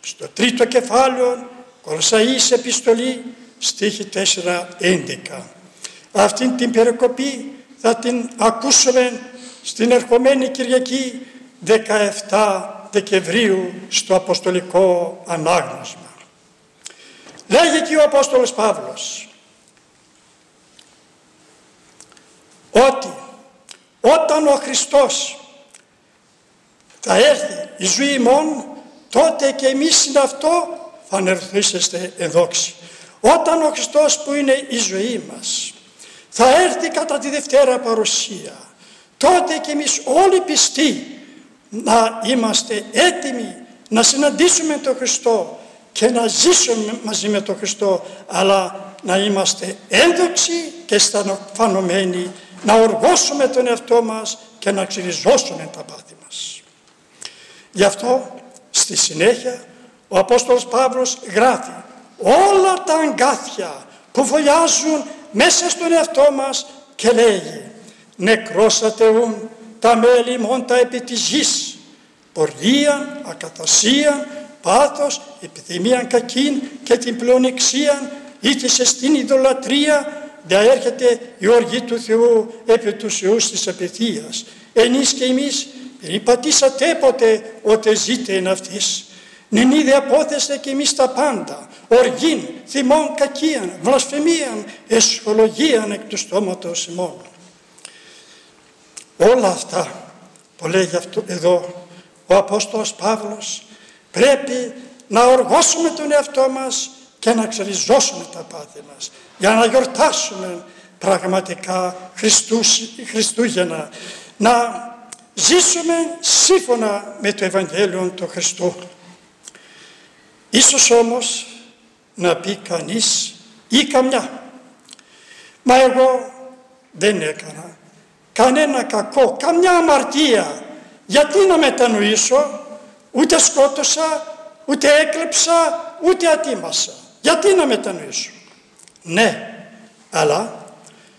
στο 3ο κεφάλαιο Κολοσσαείς επιστολή στίχη 4-11. Αυτήν την περικοπή θα την ακούσουμε στην ερχομένη Κυριακή 17 Δεκεμβρίου στο Αποστολικό Ανάγνωσμα. Λέγει και ο Απόστολος Παύλος ότι όταν ο Χριστός θα έρθει η ζωή ημών, τότε και εμείς είναι αυτό θα ανερθήσεστε εν δόξη. Όταν ο Χριστός που είναι η ζωή μας θα έρθει κατά τη Δευτέρα παρουσία, τότε και εμείς όλοι πιστοί να είμαστε έτοιμοι να συναντήσουμε τον Χριστό και να ζήσουμε μαζί με τον Χριστό, αλλά να είμαστε ένδοξοι και αισθανοφανωμένοι, να οργώσουμε τον εαυτό μας και να ξυριζώσουμε τα πάθη μας. Γι' αυτό στη συνέχεια ο Απόστολος Παύλος γράφει όλα τα αγκάθια που φωλιάζουν μέσα στον εαυτό μας και λέγει «Νεκρώσατε ουν τα μέλη μόντα επί της γης, πορνείαν, ακατασίαν, πάθος, επιθυμίαν κακήν και την πλεονεξίαν, ήθισε στην ειδωλατρία, διαέρχεται η οργή του Θεού επί τους ιούς της απειθίας. Ενείς και εμείς περιπατήσατε ποτέ ότε ζείτε εν αυτής. Νεν είδε απόθεστε και εμείς τα πάντα, οργήν, θυμών, κακίαν, βλασφημίαν, εσχολογίαν εκ του στόματος ημών». Όλα αυτά που λέγει εδώ ο Απόστολος Παύλος, πρέπει να οργώσουμε τον εαυτό μας και να ξεριζώσουμε τα πάθη μας για να γιορτάσουμε πραγματικά Χριστούγεννα, να ζήσουμε σύμφωνα με το Ευαγγέλιο του Χριστού. Ίσως όμως να πει κανείς ή καμιά, μα εγώ δεν έκανα κανένα κακό, καμιά αμαρτία, γιατί να μετανοήσω, ούτε σκότωσα, ούτε έκλεψα, ούτε ατίμασα, γιατί να μετανοήσω? Ναι, αλλά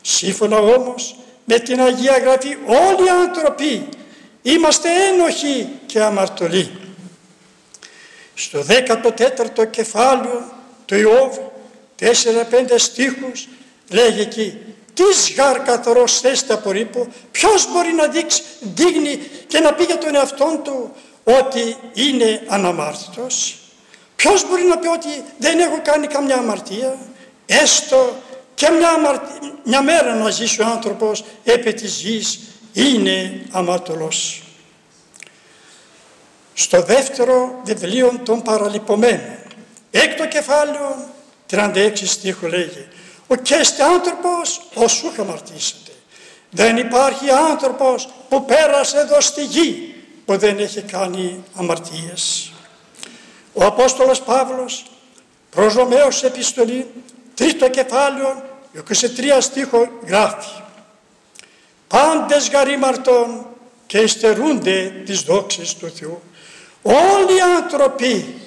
σύμφωνα όμως με την Αγία Γραφή όλοι οι άνθρωποι είμαστε ένοχοι και αμαρτωλοί. Στο 14ο κεφάλαιο του Ιώβ 4-5 στίχους λέγει εκεί «Τις γάρ καθαρός θέστε απορρίπω». Ποιος μπορεί να δείχνει και να πει για τον εαυτόν του ότι είναι αναμάρτητος? Ποιος μπορεί να πει ότι δεν έχω κάνει καμιά αμαρτία? Έστω και μια μέρα να ζήσει ο άνθρωπος επί της γης είναι αμαρτωλός. Στο δεύτερο βιβλίο των Παραλυπωμένων, 6ο κεφάλαιο, 36 στίχο λέγει: «Ο καίστη άνθρωπος όσου αμαρτήσατε». Δεν υπάρχει άνθρωπος που πέρασε εδώ στη γη που δεν έχει κάνει αμαρτίες. Ο Απόστολος Παύλος προς Ρωμαίους επιστολή, 3ο κεφάλαιο, 23 στίχο γράφει: «Πάντες γαρήμαρτον και υστερούνται τις δόξες του Θεού». Όλοι οι άνθρωποι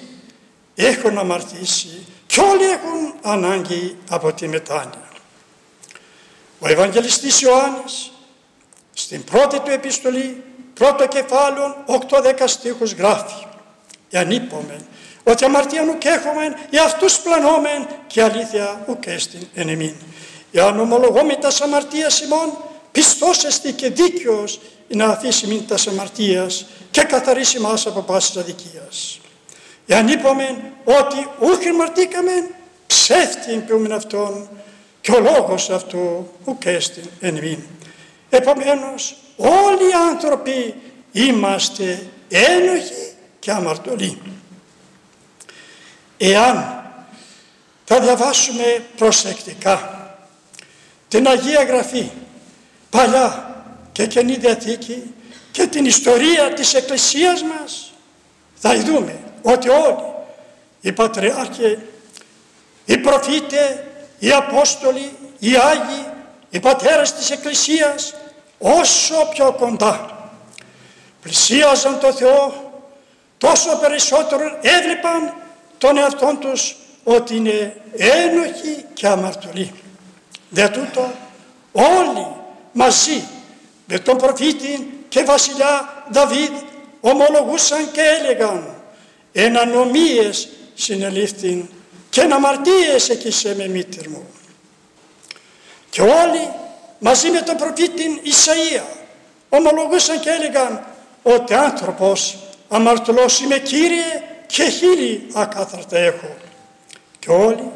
έχουν αμαρτήσει και όλοι έχουν ανάγκη από τη μετάνοια. Ο Ευαγγελιστής Ιωάννης στην πρώτη του επιστολή, 1ο κεφάλαιο, 8-10 στίχους γράφει: «Εάν είπομεν ότι αμαρτίαν ουκ έχομεν, ή αυτούς πλανόμεν, και αλήθεια ουκ έστιν εν εμήν. Εάν ομολογόμεν τας αμαρτίας ημών, πιστός εστι και δίκαιος να αφήσει μην τας αμαρτίας και καθαρίσει μας από πάσης αδικίας. Εάν είπομεν ότι ούχ αμαρτήκαμεν, ψεύτην ποιούμεν αυτόν, και ο λόγος αυτού ουκ έστιν εν εμήν». Επομένως, όλοι οι άνθρωποι είμαστε ένοχοι και αμαρτωλοί. Εάν θα διαβάσουμε προσεκτικά την Αγία Γραφή, Παλιά και Καινή Διαθήκη, και την ιστορία της Εκκλησίας μας, θα δούμε ότι όλοι οι Πατριάρχοι, οι Προφήτες, οι Απόστολοι, οι Άγιοι, οι Πατέρες της Εκκλησίας, όσο πιο κοντά πλησίαζαν το Θεό, τόσο περισσότερο έβλεπαν τον εαυτόν τους ότι είναι ένοχοι και αμαρτωλοί. Δε τούτο όλοι μαζί με τον προφήτη και βασιλιά Δαβίδ ομολογούσαν και έλεγαν: «Εν ανομίες συνελήφθην και εν αμαρτίες εκείσαι με μήτηρ μου». Και όλοι μαζί με τον προφήτη Ισαΐα ομολογούσαν και έλεγαν ότι άνθρωπος αμαρτωλός είμαι, Κύριε, και χείλη ακάθαρτα έχω. Και όλοι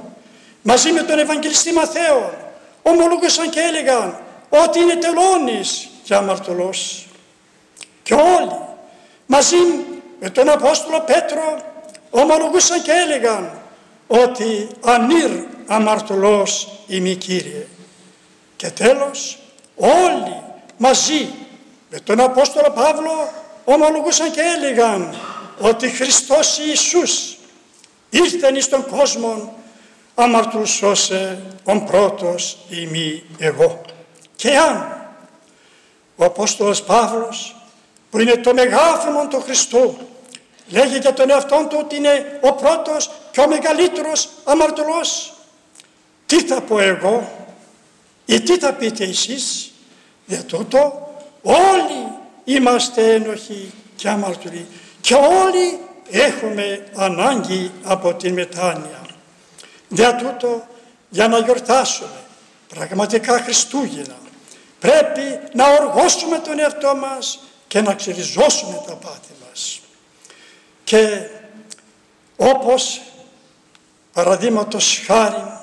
μαζί με τον Ευαγγελιστή Μαθαίο ομολογούσαν και έλεγαν ότι είναι τελώνης και αμαρτωλός. Και όλοι μαζί με τον Απόστολο Πέτρο ομολογούσαν και έλεγαν ότι ανήρ αμαρτωλός είμαι, Κύριε. Και τέλος όλοι μαζί με τον Απόστολο Παύλο ομολογούσαν και έλεγαν ότι Χριστός Ιησούς ήρθεν εις τον κόσμο αμαρτούς σώσε ον πρώτος ημί εγώ. Και αν ο Απόστολος Παύλος, που είναι το μεγάφημον του Χριστού, λέγει για τον εαυτόν του ότι είναι ο πρώτος και ο μεγαλύτερος αμαρτωλός, τι θα πω εγώ ή τι θα πείτε εσείς? Για τούτο όλοι είμαστε ένοχοι και αμαρτωλοί και όλοι έχουμε ανάγκη από την μετάνοια. Για τούτο, για να γιορτάσουμε πραγματικά Χριστούγεννα, πρέπει να οργώσουμε τον εαυτό μας και να ξεριζώσουμε τα πάθη μας. Και όπως παραδείγματος χάρη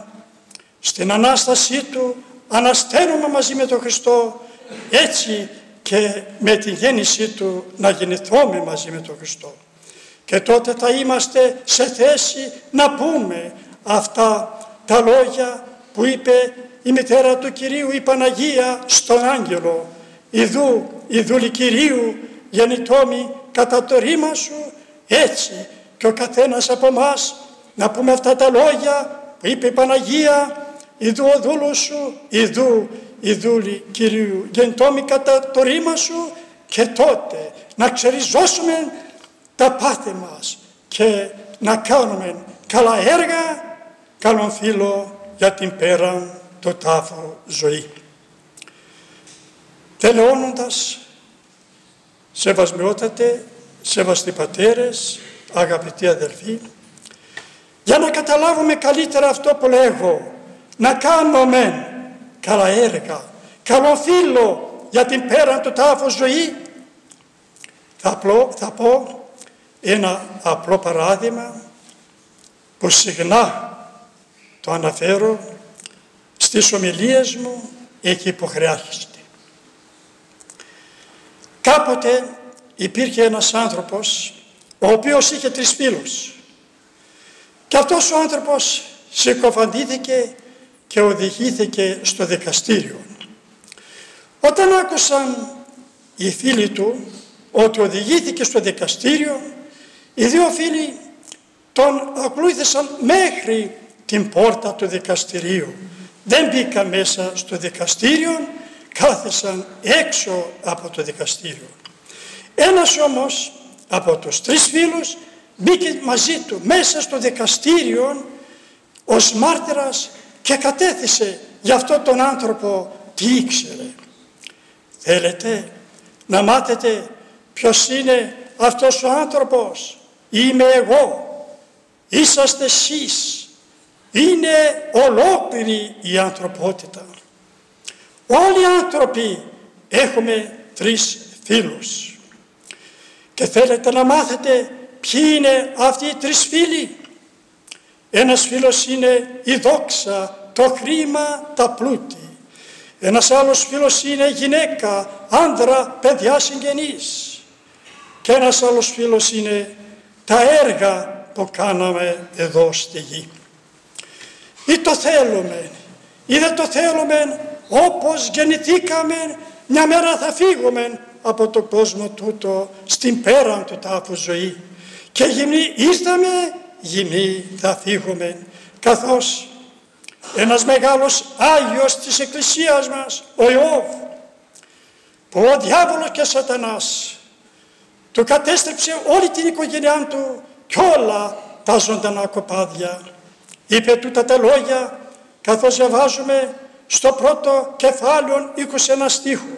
στην Ανάστασή Του ανασταίνουμε μαζί με τον Χριστό, έτσι και με τη γέννησή Του να γεννηθούμε μαζί με τον Χριστό. Και τότε θα είμαστε σε θέση να πούμε αυτά τα λόγια που είπε η μητέρα του Κυρίου, η Παναγία, στον άγγελο: «Ιδού, ιδούλη Κυρίου, γεννητόμη κατά το ρήμα σου». Έτσι και ο καθένας από εμάς να πούμε αυτά τα λόγια που είπε η Παναγία: «Ιδού ο δούλος σου, ιδού, ιδούλη Κυρίου, γεννητόμη κατά το ρήμα σου», και τότε να ξεριζώσουμε τα πάθη μας και να κάνουμε καλά έργα, καλόν φίλο για την πέραν το τάφο ζωή. Τελειώνοντας, σεβασμιότατε, σεβαστοί πατέρες, αγαπητοί αδελφοί, για να καταλάβουμε καλύτερα αυτό που λέγω, να κάνουμε καλά έργα, καλό φίλο για την πέραν του τάφου ζωή, θα πω ένα απλό παράδειγμα που συχνά το αναφέρω στις ομιλίες μου εκεί που χρειάζεται. Κάποτε υπήρχε ένας άνθρωπος ο οποίος είχε 3 φίλους. Και αυτός ο άνθρωπος συκοφαντήθηκε και οδηγήθηκε στο δικαστήριο. Όταν άκουσαν οι φίλοι του ότι οδηγήθηκε στο δικαστήριο, οι 2 φίλοι τον ακολούθησαν μέχρι την πόρτα του δικαστηρίου. Δεν μπήκαν μέσα στο δικαστήριο, κάθισαν έξω από το δικαστήριο. Ένας όμως από τους 3 φίλους μπήκε μαζί του μέσα στο δικαστήριο ως μάρτυρας και κατέθεσε για αυτόν τον άνθρωπο τι ήξερε. Θέλετε να μάθετε ποιος είναι αυτός ο άνθρωπος? Είμαι εγώ, είσαστε εσείς, είναι ολόκληρη η ανθρωπότητα. Όλοι οι άνθρωποι έχουμε 3 φίλους. Και θέλετε να μάθετε ποιοι είναι αυτοί οι 3 φίλοι? Ένας φίλος είναι η δόξα, το χρήμα, τα πλούτη. Ένας άλλος φίλος είναι γυναίκα, άντρα, παιδιά, συγγενείς. Και ένας άλλος φίλος είναι τα έργα που κάναμε εδώ στη γη. Ή το θέλουμε ή δεν το θέλουμε, όπως γεννηθήκαμε, μια μέρα θα φύγουμε από τον κόσμο τούτο στην πέραν του τάφου ζωή. Και γυμνοί ήρθαμε, γυμνοί θα φύγουμε. Καθώς ένας μεγάλος Άγιος της Εκκλησίας μας, ο Ιώβ, που ο διάβολος και σατανάς του κατέστρεψε όλη την οικογένειά του και όλα τα ζωντανά κοπάδια, είπε τούτα τα λόγια καθώς διαβάζουμε στο πρώτο κεφάλαιο 21 στίχο.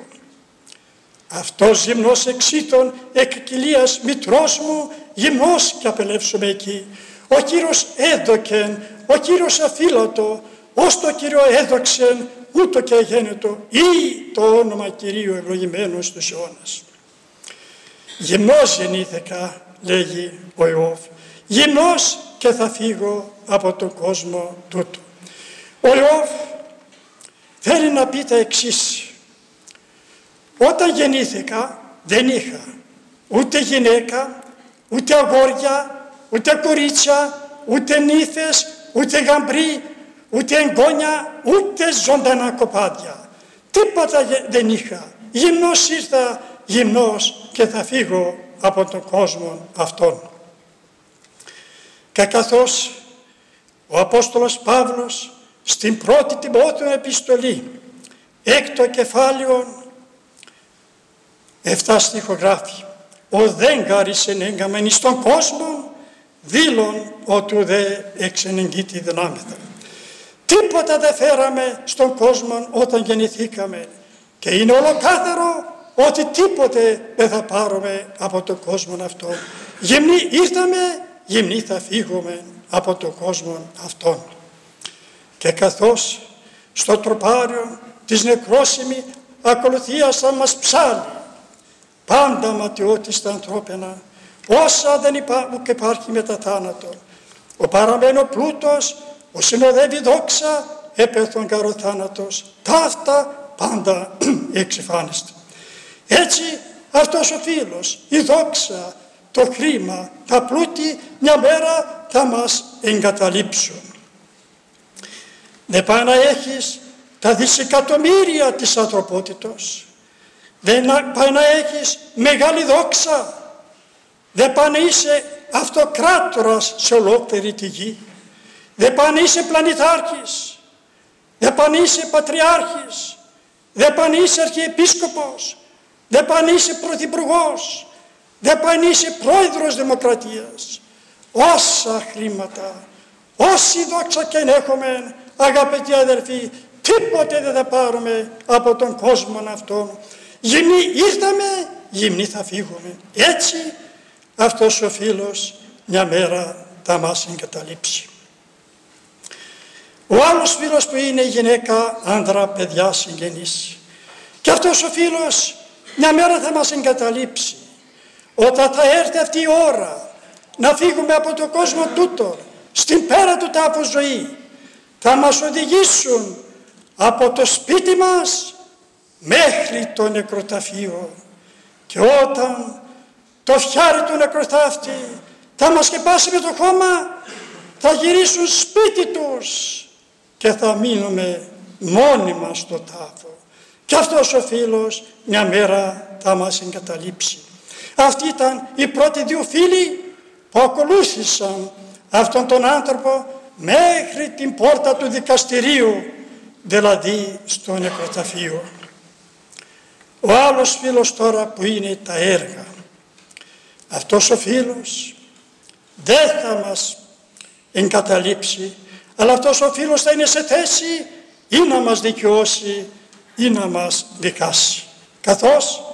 Αυτός γυμνός εξήτων εκ κοιλίας μητρός μου, γυμνός και απελεύσομαι εκεί. Ο Κύριος έδωκεν, ο Κύριος αφύλατο, ως το Κύριο έδοξεν, ούτω και αγένετο, ή το όνομα Κυρίου ευλογημένος στους αιώνας. Γυμνός γεννήθηκα, λέγει ο Ιώβ, γυμνός και θα φύγω από τον κόσμο τούτο. Ο Ιώβ θέλει να πει τα εξής. Όταν γεννήθηκα δεν είχα ούτε γυναίκα, ούτε αγόρια, ούτε κορίτσια, ούτε νύφες, ούτε γαμπροί, ούτε εγγόνια, ούτε ζωντανά κοπάδια. Τίποτα δεν είχα. Γυμνός ήρθα, γυμνός και θα φύγω από τον κόσμο αυτόν. Και καθώς ο Απόστολος Παύλος στην πρώτη Τιμόθεου επιστολή, 6ο κεφάλαιο, 7 στίχο γράφει: «Ο δεν γάρισεν έγκαμεν εις τον κόσμο, δήλων ότου δε εξενεγγύτη δυνάμεθα». Τίποτα δεν φέραμε στον κόσμο όταν γεννηθήκαμε και είναι ολοκάθαρο ότι τίποτε δεν θα πάρουμε από τον κόσμο αυτό. Γυμνοί ήρθαμε, γυμνοί θα φύγουμε από τον κόσμο αυτόν. Και καθώς στο τροπάριο της νεκρόσιμη ακολουθίας θα μας ψάλει πάντα ματιώτιστα ανθρώπινα, όσα δεν υπάρχει μετά θάνατο. Ο παραμένω πλούτος, ο συνοδεύει δόξα, έπεθον καροθάνατος, ταύτα πάντα εξυφάνιστα. Έτσι αυτός ο φίλος, η δόξα, το χρήμα, τα πλούτη μια μέρα θα μας εγκαταλείψουν. Δεν πάει να έχεις τα δισεκατομμύρια της ανθρωπότητος. Δεν πάει να έχεις μεγάλη δόξα. Δεν πάει να είσαι αυτοκράτορας σε ολόκληρη τη γη. Δεν πάει να είσαι πλανητάρχης. Δεν πάει να είσαι πατριάρχης. Δεν πάει να είσαι αρχιεπίσκοπος. Δεν πάει να είσαι πρωθυπουργός. Δεν πάει να είσαι πρόεδρος δημοκρατίας. Όσα χρήματα, όση δόξα και έχουμε, αγαπητοί αδελφοί, τίποτε δεν θα πάρουμε από τον κόσμο αυτόν. Γυμνοί ήρθαμε, γυμνοί θα φύγουμε. Έτσι αυτός ο φίλος μια μέρα θα μας εγκαταλείψει. Ο άλλος φίλος που είναι γυναίκα, άντρα, παιδιά, συγγενείς. Και αυτός ο φίλος μια μέρα θα μας εγκαταλείψει. Όταν θα έρθει αυτή η ώρα να φύγουμε από τον κόσμο τούτο, στην πέρα του τάφου ζωή, θα μας οδηγήσουν από το σπίτι μας μέχρι το νεκροταφείο. Και όταν το φιάρι του νεκροθάφτη θα μας σκεπάσει με το χώμα, θα γυρίσουν σπίτι τους και θα μείνουμε μόνοι μας στο τάφο. Και αυτός ο φίλος μια μέρα θα μας εγκαταλείψει. Αυτοί ήταν οι πρώτοι δύο φίλοι που ακολούθησαν αυτόν τον άνθρωπο μέχρι την πόρτα του δικαστηρίου, δηλαδή στο νεκροταφείο. Ο άλλος φίλος τώρα που είναι τα έργα. Αυτός ο φίλος δεν θα μας εγκαταλείψει, αλλά αυτός ο φίλος θα είναι σε θέση ή να μας δικαιώσει ή να μας δικάσει. Καθώς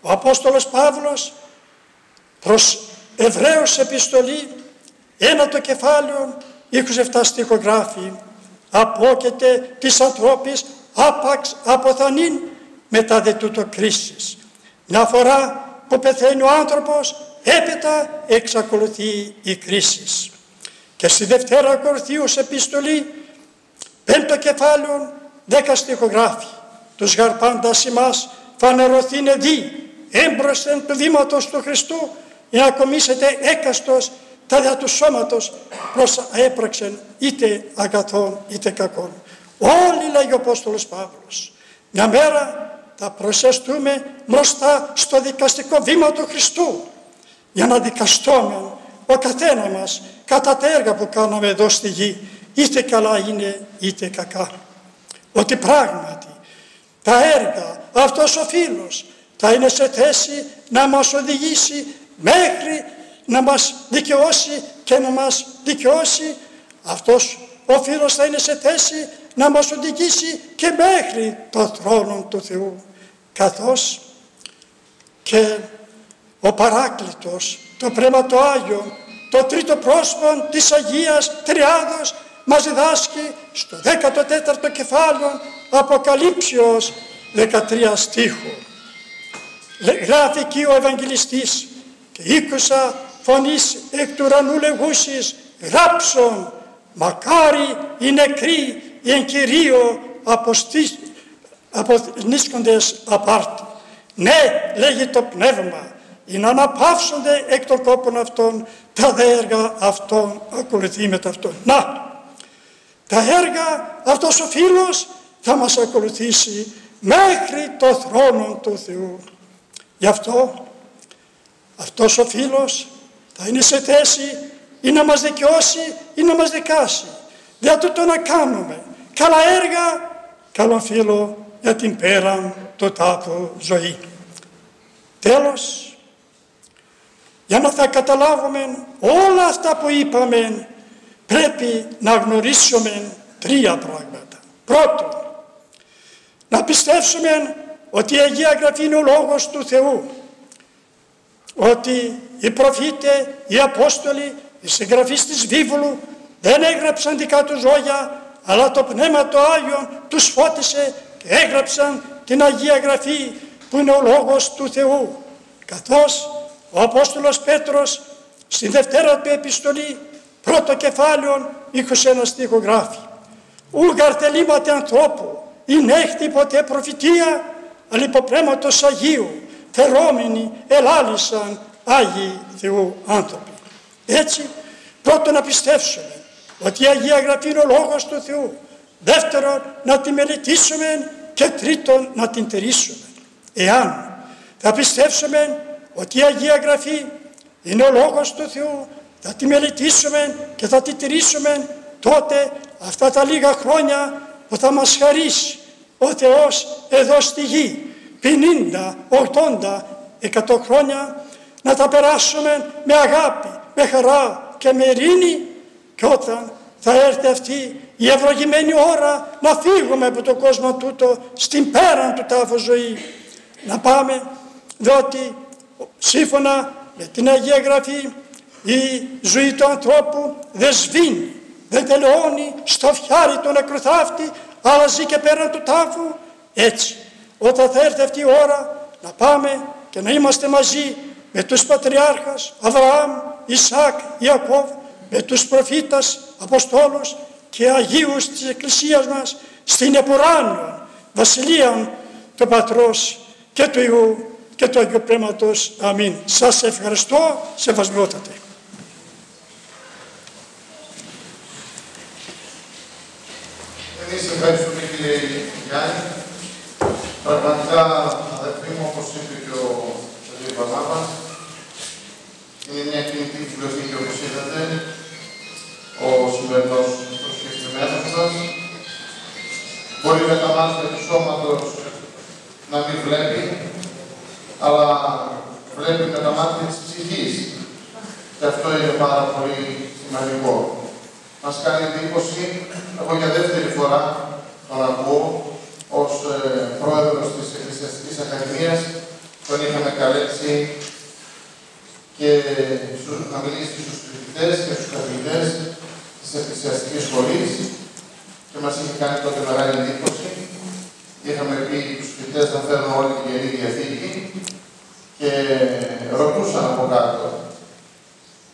ο Απόστολος Παύλος προς Εβραίους επιστολή 1 κεφάλαιο 27 στίχο γράφει: «Απόκεται της ανθρώπης άπαξ αποθανήν μετά δε τούτο κρίσης». Μια φορά που πεθαίνει ο άνθρωπος, έπειτα εξακολουθεί η κρίση. Και στη Δευτέρα Κορινθίους επιστολή 5 κεφάλαιο 10 στίχο γράφει: «Τους γαρπάντας ημάς φανερωθήνε δι έμπροσθεν του βήματος του Χριστού, για να κομίσετε έκαστος τα δια του σώματος προς έπραξεν είτε αγαθόν είτε κακόν». Όλοι, λέγει ο Απόστολος Παύλος, μια μέρα θα προσεστούμε μπροστά στο δικαστικό βήμα του Χριστού για να δικαστούμε ο καθένα μας κατά τα έργα που κάναμε εδώ στη γη, είτε καλά είναι είτε κακά. Ότι πράγματι τα έργα, αυτός ο φίλος θα είναι σε θέση να μας οδηγήσει μέχρι να μας δικαιώσει και να μας δικαιώσει. Αυτός ο φίλος θα είναι σε θέση να μας οδηγήσει και μέχρι το θρόνο του Θεού. Καθώς και ο Παράκλητος, το Πνεύμα το Άγιο, το τρίτο πρόσωπο της Αγίας Τριάδος μας διδάσκει στο 14ο κεφάλαιο Αποκαλύψεως 13 στίχο. Γράφει εκεί ο Ευαγγελιστής: «Και ήκουσα φωνής εκ του ουρανού λεγούσης, γράψον, μακάρι οι νεκροί εν Κυρίω απονίσκοντες απάρτη». Ναι, λέγει το Πνεύμα, ή να αναπαύσονται εκ των κόπων αυτών, τα έργα αυτών ακολουθεί μετά αυτόν. Να, τα έργα αυτός ο φίλος θα μας ακολουθήσει μέχρι το θρόνο του Θεού. Γι' αυτό αυτός ο φίλος θα είναι σε θέση ή να μας δικαιώσει ή να μας δικάσει. Δεν το να κάνουμε καλά έργα, καλό φίλο για την πέραν του τάφου ζωή. Τέλος, για να θα καταλάβουμε όλα αυτά που είπαμε, πρέπει να γνωρίσουμε 3 πράγματα. Πρώτον, να πιστέψουμε ότι η Αγία Γραφή είναι ο Λόγος του Θεού, ότι οι προφήτες, οι Απόστολοι, οι συγγραφείς της βίβλου δεν έγραψαν δικά τους λόγια, αλλά το Πνεύμα το Άγιο τους φώτισε και έγραψαν την Αγία Γραφή που είναι ο Λόγος του Θεού. Καθώς ο Απόστολος Πέτρος στην Δευτέρα του επιστολή 1ο κεφάλαιο 21 στίχο γράφει: «Ούγαρ θελήματα ανθρώπου, ειν έχτη ποτέ προφητεία, αλλά υπό πνεύματος Αγίου, θερόμενοι ελάλησαν Άγιοι Θεού άνθρωποι». Έτσι, πρώτον να πιστέψουμε ότι η Αγία Γραφή είναι ο Λόγος του Θεού. Δεύτερον, να τη μελετήσουμε και τρίτον, να την τηρήσουμε. Εάν θα πιστέψουμε ότι η Αγία Γραφή είναι ο Λόγος του Θεού, θα τη μελετήσουμε και θα τη τηρήσουμε, τότε αυτά τα λίγα χρόνια που θα μας χαρίσει ο Θεός εδώ στη γη, 50, 80, 100 χρόνια, να τα περάσουμε με αγάπη, με χαρά και με ειρήνη, και όταν θα έρθει αυτή η ευλογημένη ώρα να φύγουμε από τον κόσμο τούτο στην πέραν του τάφου ζωή, να πάμε, διότι σύμφωνα με την Αγία Γραφή η ζωή του ανθρώπου δεν σβήνει, δεν τελειώνει στο φιάρι του νεκροθάφτη, αλλά ζει και πέραν του τάφου. Έτσι, όταν θα έρθει αυτή η ώρα να πάμε και να είμαστε μαζί με τους πατριάρχες Αβραάμ, Ισαάκ, Ιακώβ, με τους προφήτες, Αποστόλους και Αγίους της Εκκλησίας μας στην επουράνιο βασιλεία του Πατρός και του Υιού και του Αγίου Πνεύματος. Αμήν. Σας ευχαριστώ, σεβασμιότατε. Εμείς ευχαριστούμε κύριε Γιάννη. Πραγματικά, αδερφοί μου, όπως είπε και ο κ. Βαρνάβας, είναι μια κινητή φιλοθήκη, όπως είδατε, ο σημερινός προσκεκλημένος μας. Μπορεί με τα μάτια του σώματος να μην βλέπει, αλλά βλέπει με τα μάτια της ψυχής. Και αυτό είναι πάρα πολύ σημαντικό. Μας κάνει εντύπωση, εγώ για δεύτερη φορά τον ακούω, ως πρόεδρος της Εκκλησιαστικής Ακαδημίας, τον είχαμε καλέσει και να μιλήσει στους φοιτητές και στους καθηγητές της Εκκλησιαστικής Σχολής και μας είχε κάνει τότε μεγάλη εντύπωση. Είχαμε πει τους φοιτητές να φέρουν όλη την Ιερή Διαθήκη και ρωτούσαν από κάτω.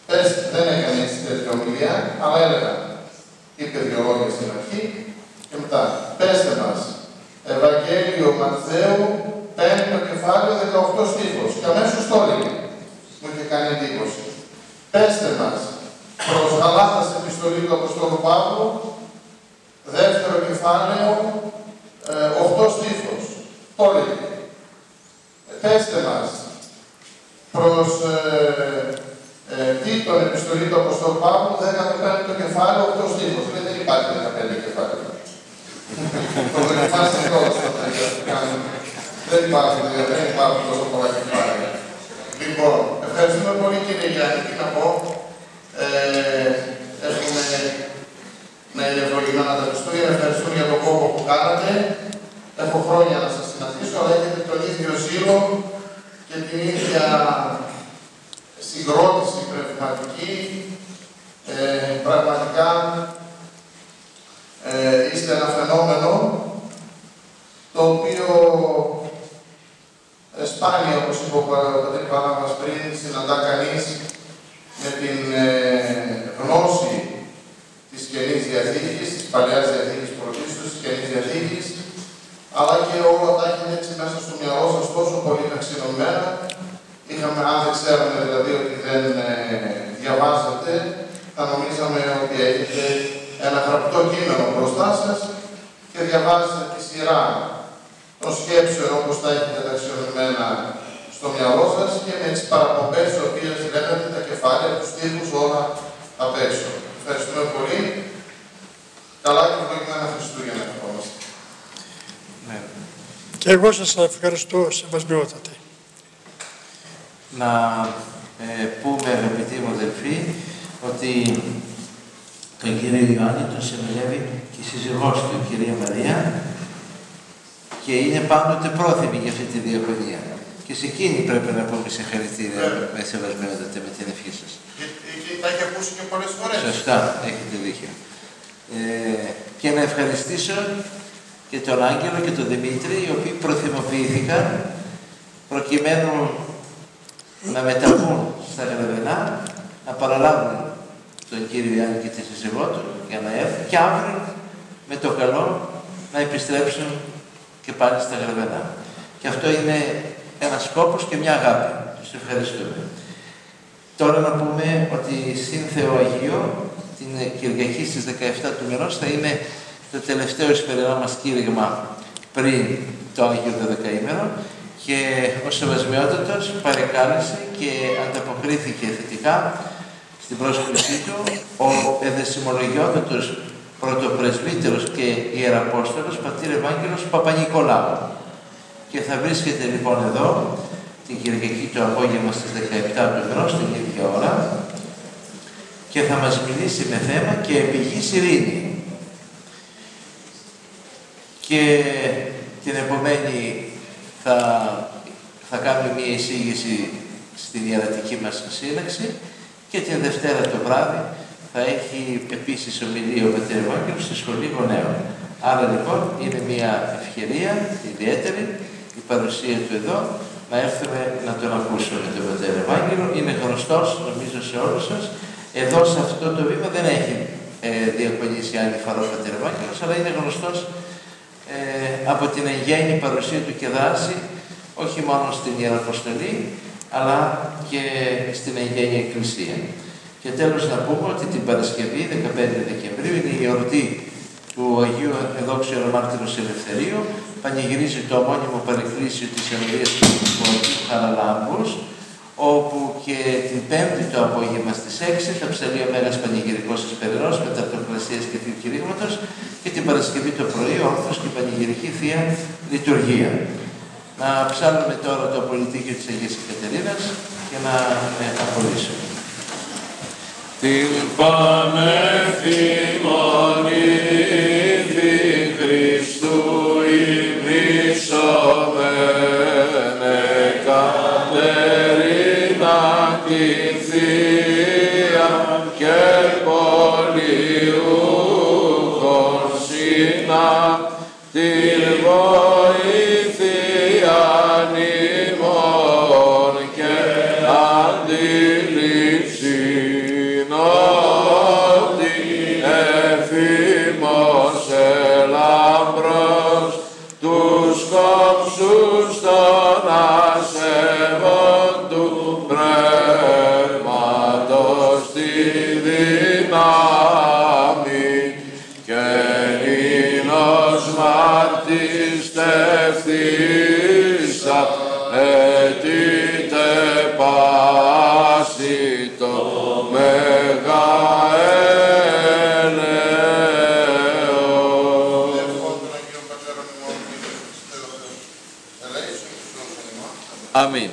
Πες, δεν έκανε έτσι τέτοια ομιλία, αλλά έλεγαν. Είπε δύο λόγια στην αρχή και μετά. Πέστε μας, Ευαγγέλιο Ματθαίου, 5ο κεφάλαιο, 18 στίχος. Και αμέσως το έλεγε. Μου είχε κάνει εντύπωση. Πέστε μας, προς Γαλάτας επιστολή του Αποστόλου Παύλου, 2ο κεφάλαιο, 8 στίχος. Το έλεγε. Πέστε μας, προς Τίτον επιστολή του Αποστόλου Παύλου, 15ο κεφάλαιο, 8 στίχος. Δεν υπάρχει 15 κεφάλαιο. Το δοκιμάστε τώρα στα τέτοια που κάνουμε. Δεν υπάρχουν τόσο πολλά κεφάλαια. Λοιπόν, ευχαριστούμε πολύ κύριε Γιάννη. Τι να πω. Έχουμε να είναι ευλογημένα τα Χριστούγεννα. Ευχαριστούμε για τον κόπο που κάνατε. Έχω χρόνια να σας συναντήσω, αλλά έχετε τον ίδιο ζήλο και την ίδια συγκρότηση πνευματική. Πραγματικά είστε ένα φαινόμενο το οποίο σπάνια, όπως είπε ο πατήρ Πανάγας πριν, συναντά κανείς με την γνώση της Καινής Διαθήκης, της Παλαιάς Διαθήκης πρωτίστως, της Καινής Διαθήκης, αλλά και όλα τα έχετε έτσι μέσα στο μυαλό σας τόσο πολύ ταξινομένα. Είχαμε, αν δεν ξέραμε δηλαδή ότι δεν διαβάζετε, θα νομίζαμε ότι έχετε ένα γραπτό κείμενο μπροστά σας και διαβάζετε τη σειρά των σκέψεων όπως τα έχετε ταξινομημένα στο μυαλό σας και με τις παραπομπές τις οποίες λέγατε τα κεφάλαια, τους στίχους, όλα απ' έξω. Ευχαριστούμε πολύ. Καλά και ευλογημένα Χριστούγεννα ευχόμαστε. Ναι. Και εγώ σας ευχαριστώ, σεβασμιότατε. Να πούμε, αγαπητοί μου αδελφοί, ότι τον κύριο Ιωάννη τον σεμελεύει και η σύζυγός του, η κυρία Μαρία, και είναι πάντοτε πρόθυμη για αυτή τη διακονία. Και σε εκείνη πρέπει να πούμε συγχαρητήρια με σεβασμιότατε με την ευχή σας. Και τα έχει ακούσει και πολλές φορές. Σωστά, έχετε δίκιο. Και να ευχαριστήσω και τον Άγγελο και τον Δημήτρη, οι οποίοι προθυμοποιήθηκαν προκειμένου να μεταβούν στα Γραβενά, να παραλάβουν τον κύριο Ιωάννη και τη σύζυγό του για να έρθουν και αύριο με το καλό να επιστρέψουν και πάλι στα Γραβενά. Και αυτό είναι ένας σκόπος και μια αγάπη. Τους ευχαριστούμε. Τώρα να πούμε ότι στην Θεοαγίο, την Κυριακή στις 17 του μηνός, θα είναι το τελευταίο εισπερινό μας κήρυγμα πριν το Άγιο Δωδεκαήμερο και ο Σεβασμιότατος παρεκάλεσε και ανταποκρίθηκε θετικά στην πρόσκλησή του ο εδεσιμολογιότατος πρωτοπρεσβύτερος και ιεραπόστολος πατήρ Ευάγγελος Παπανικολάου. Και θα βρίσκεται λοιπόν εδώ την Κυριακή το απόγευμα στις 17 του μηνός, την ίδια ώρα, και θα μας μιλήσει με θέμα και επιγής ειρήνη. Και την επομένη θα κάνουμε μία εισήγηση στην ιερατική μας σύλλαξη και την Δευτέρα το βράδυ θα έχει επίσης ομιλία ο πατήρ Ευάγγελος στη Σχολή Γονέων. Άρα λοιπόν είναι μία ευκαιρία ιδιαίτερη η παρουσία του εδώ, να έρθουμε να τον ακούσουμε τον πατήρ Ευάγγελο. Είναι γνωστός νομίζω σε όλους σας. Εδώ σε αυτό το βήμα δεν έχει διακονήσει άλλη φορά ο πατήρ Ευάγγελος, αλλά είναι γνωστός από την εγγέννη παρουσία του και δράση όχι μόνο στην Ιεραποστολή, αλλά και στην Αγία Εκκλησία. Και τέλος να πούμε ότι την Παρασκευή, 15 Δεκεμβρίου, είναι η εορτή του Αγίου Εδόξου Ιερομάρτυρος Ελευθερίου, πανηγυρίζει το ομώνυμο παρεκκλήσιο της Ενωρίας του Αγίου Χαραλάμπους, όπου και την Πέμπτη το απόγευμα στις 6 θα ψαλεί ο Μέγας Πανηγυρικός Εσπερινός με ταυτοκλασίας και Θείου Κηρύγματος, και την Παρασκευή το πρωί όρθος και πανηγυρική Θεία Λειτουργία. Να ψάλουμε τώρα το πολιτίκιο της Αγίας Εκατερίνας και να απολύσουμε. Την πανευθυμονίδη Χριστού ημνήσομενε Κατερίνα την Θεία και πολιούχον σύνα την βοήθειαν ημών και αντιλήψην ότι εφήμωσε λαμπρός τους κόψους των ασεβών του πνεύματος τη δύναμη και νήνος μάρτης τευθύσα αιτήτε πάση το Μέγα Αμήν.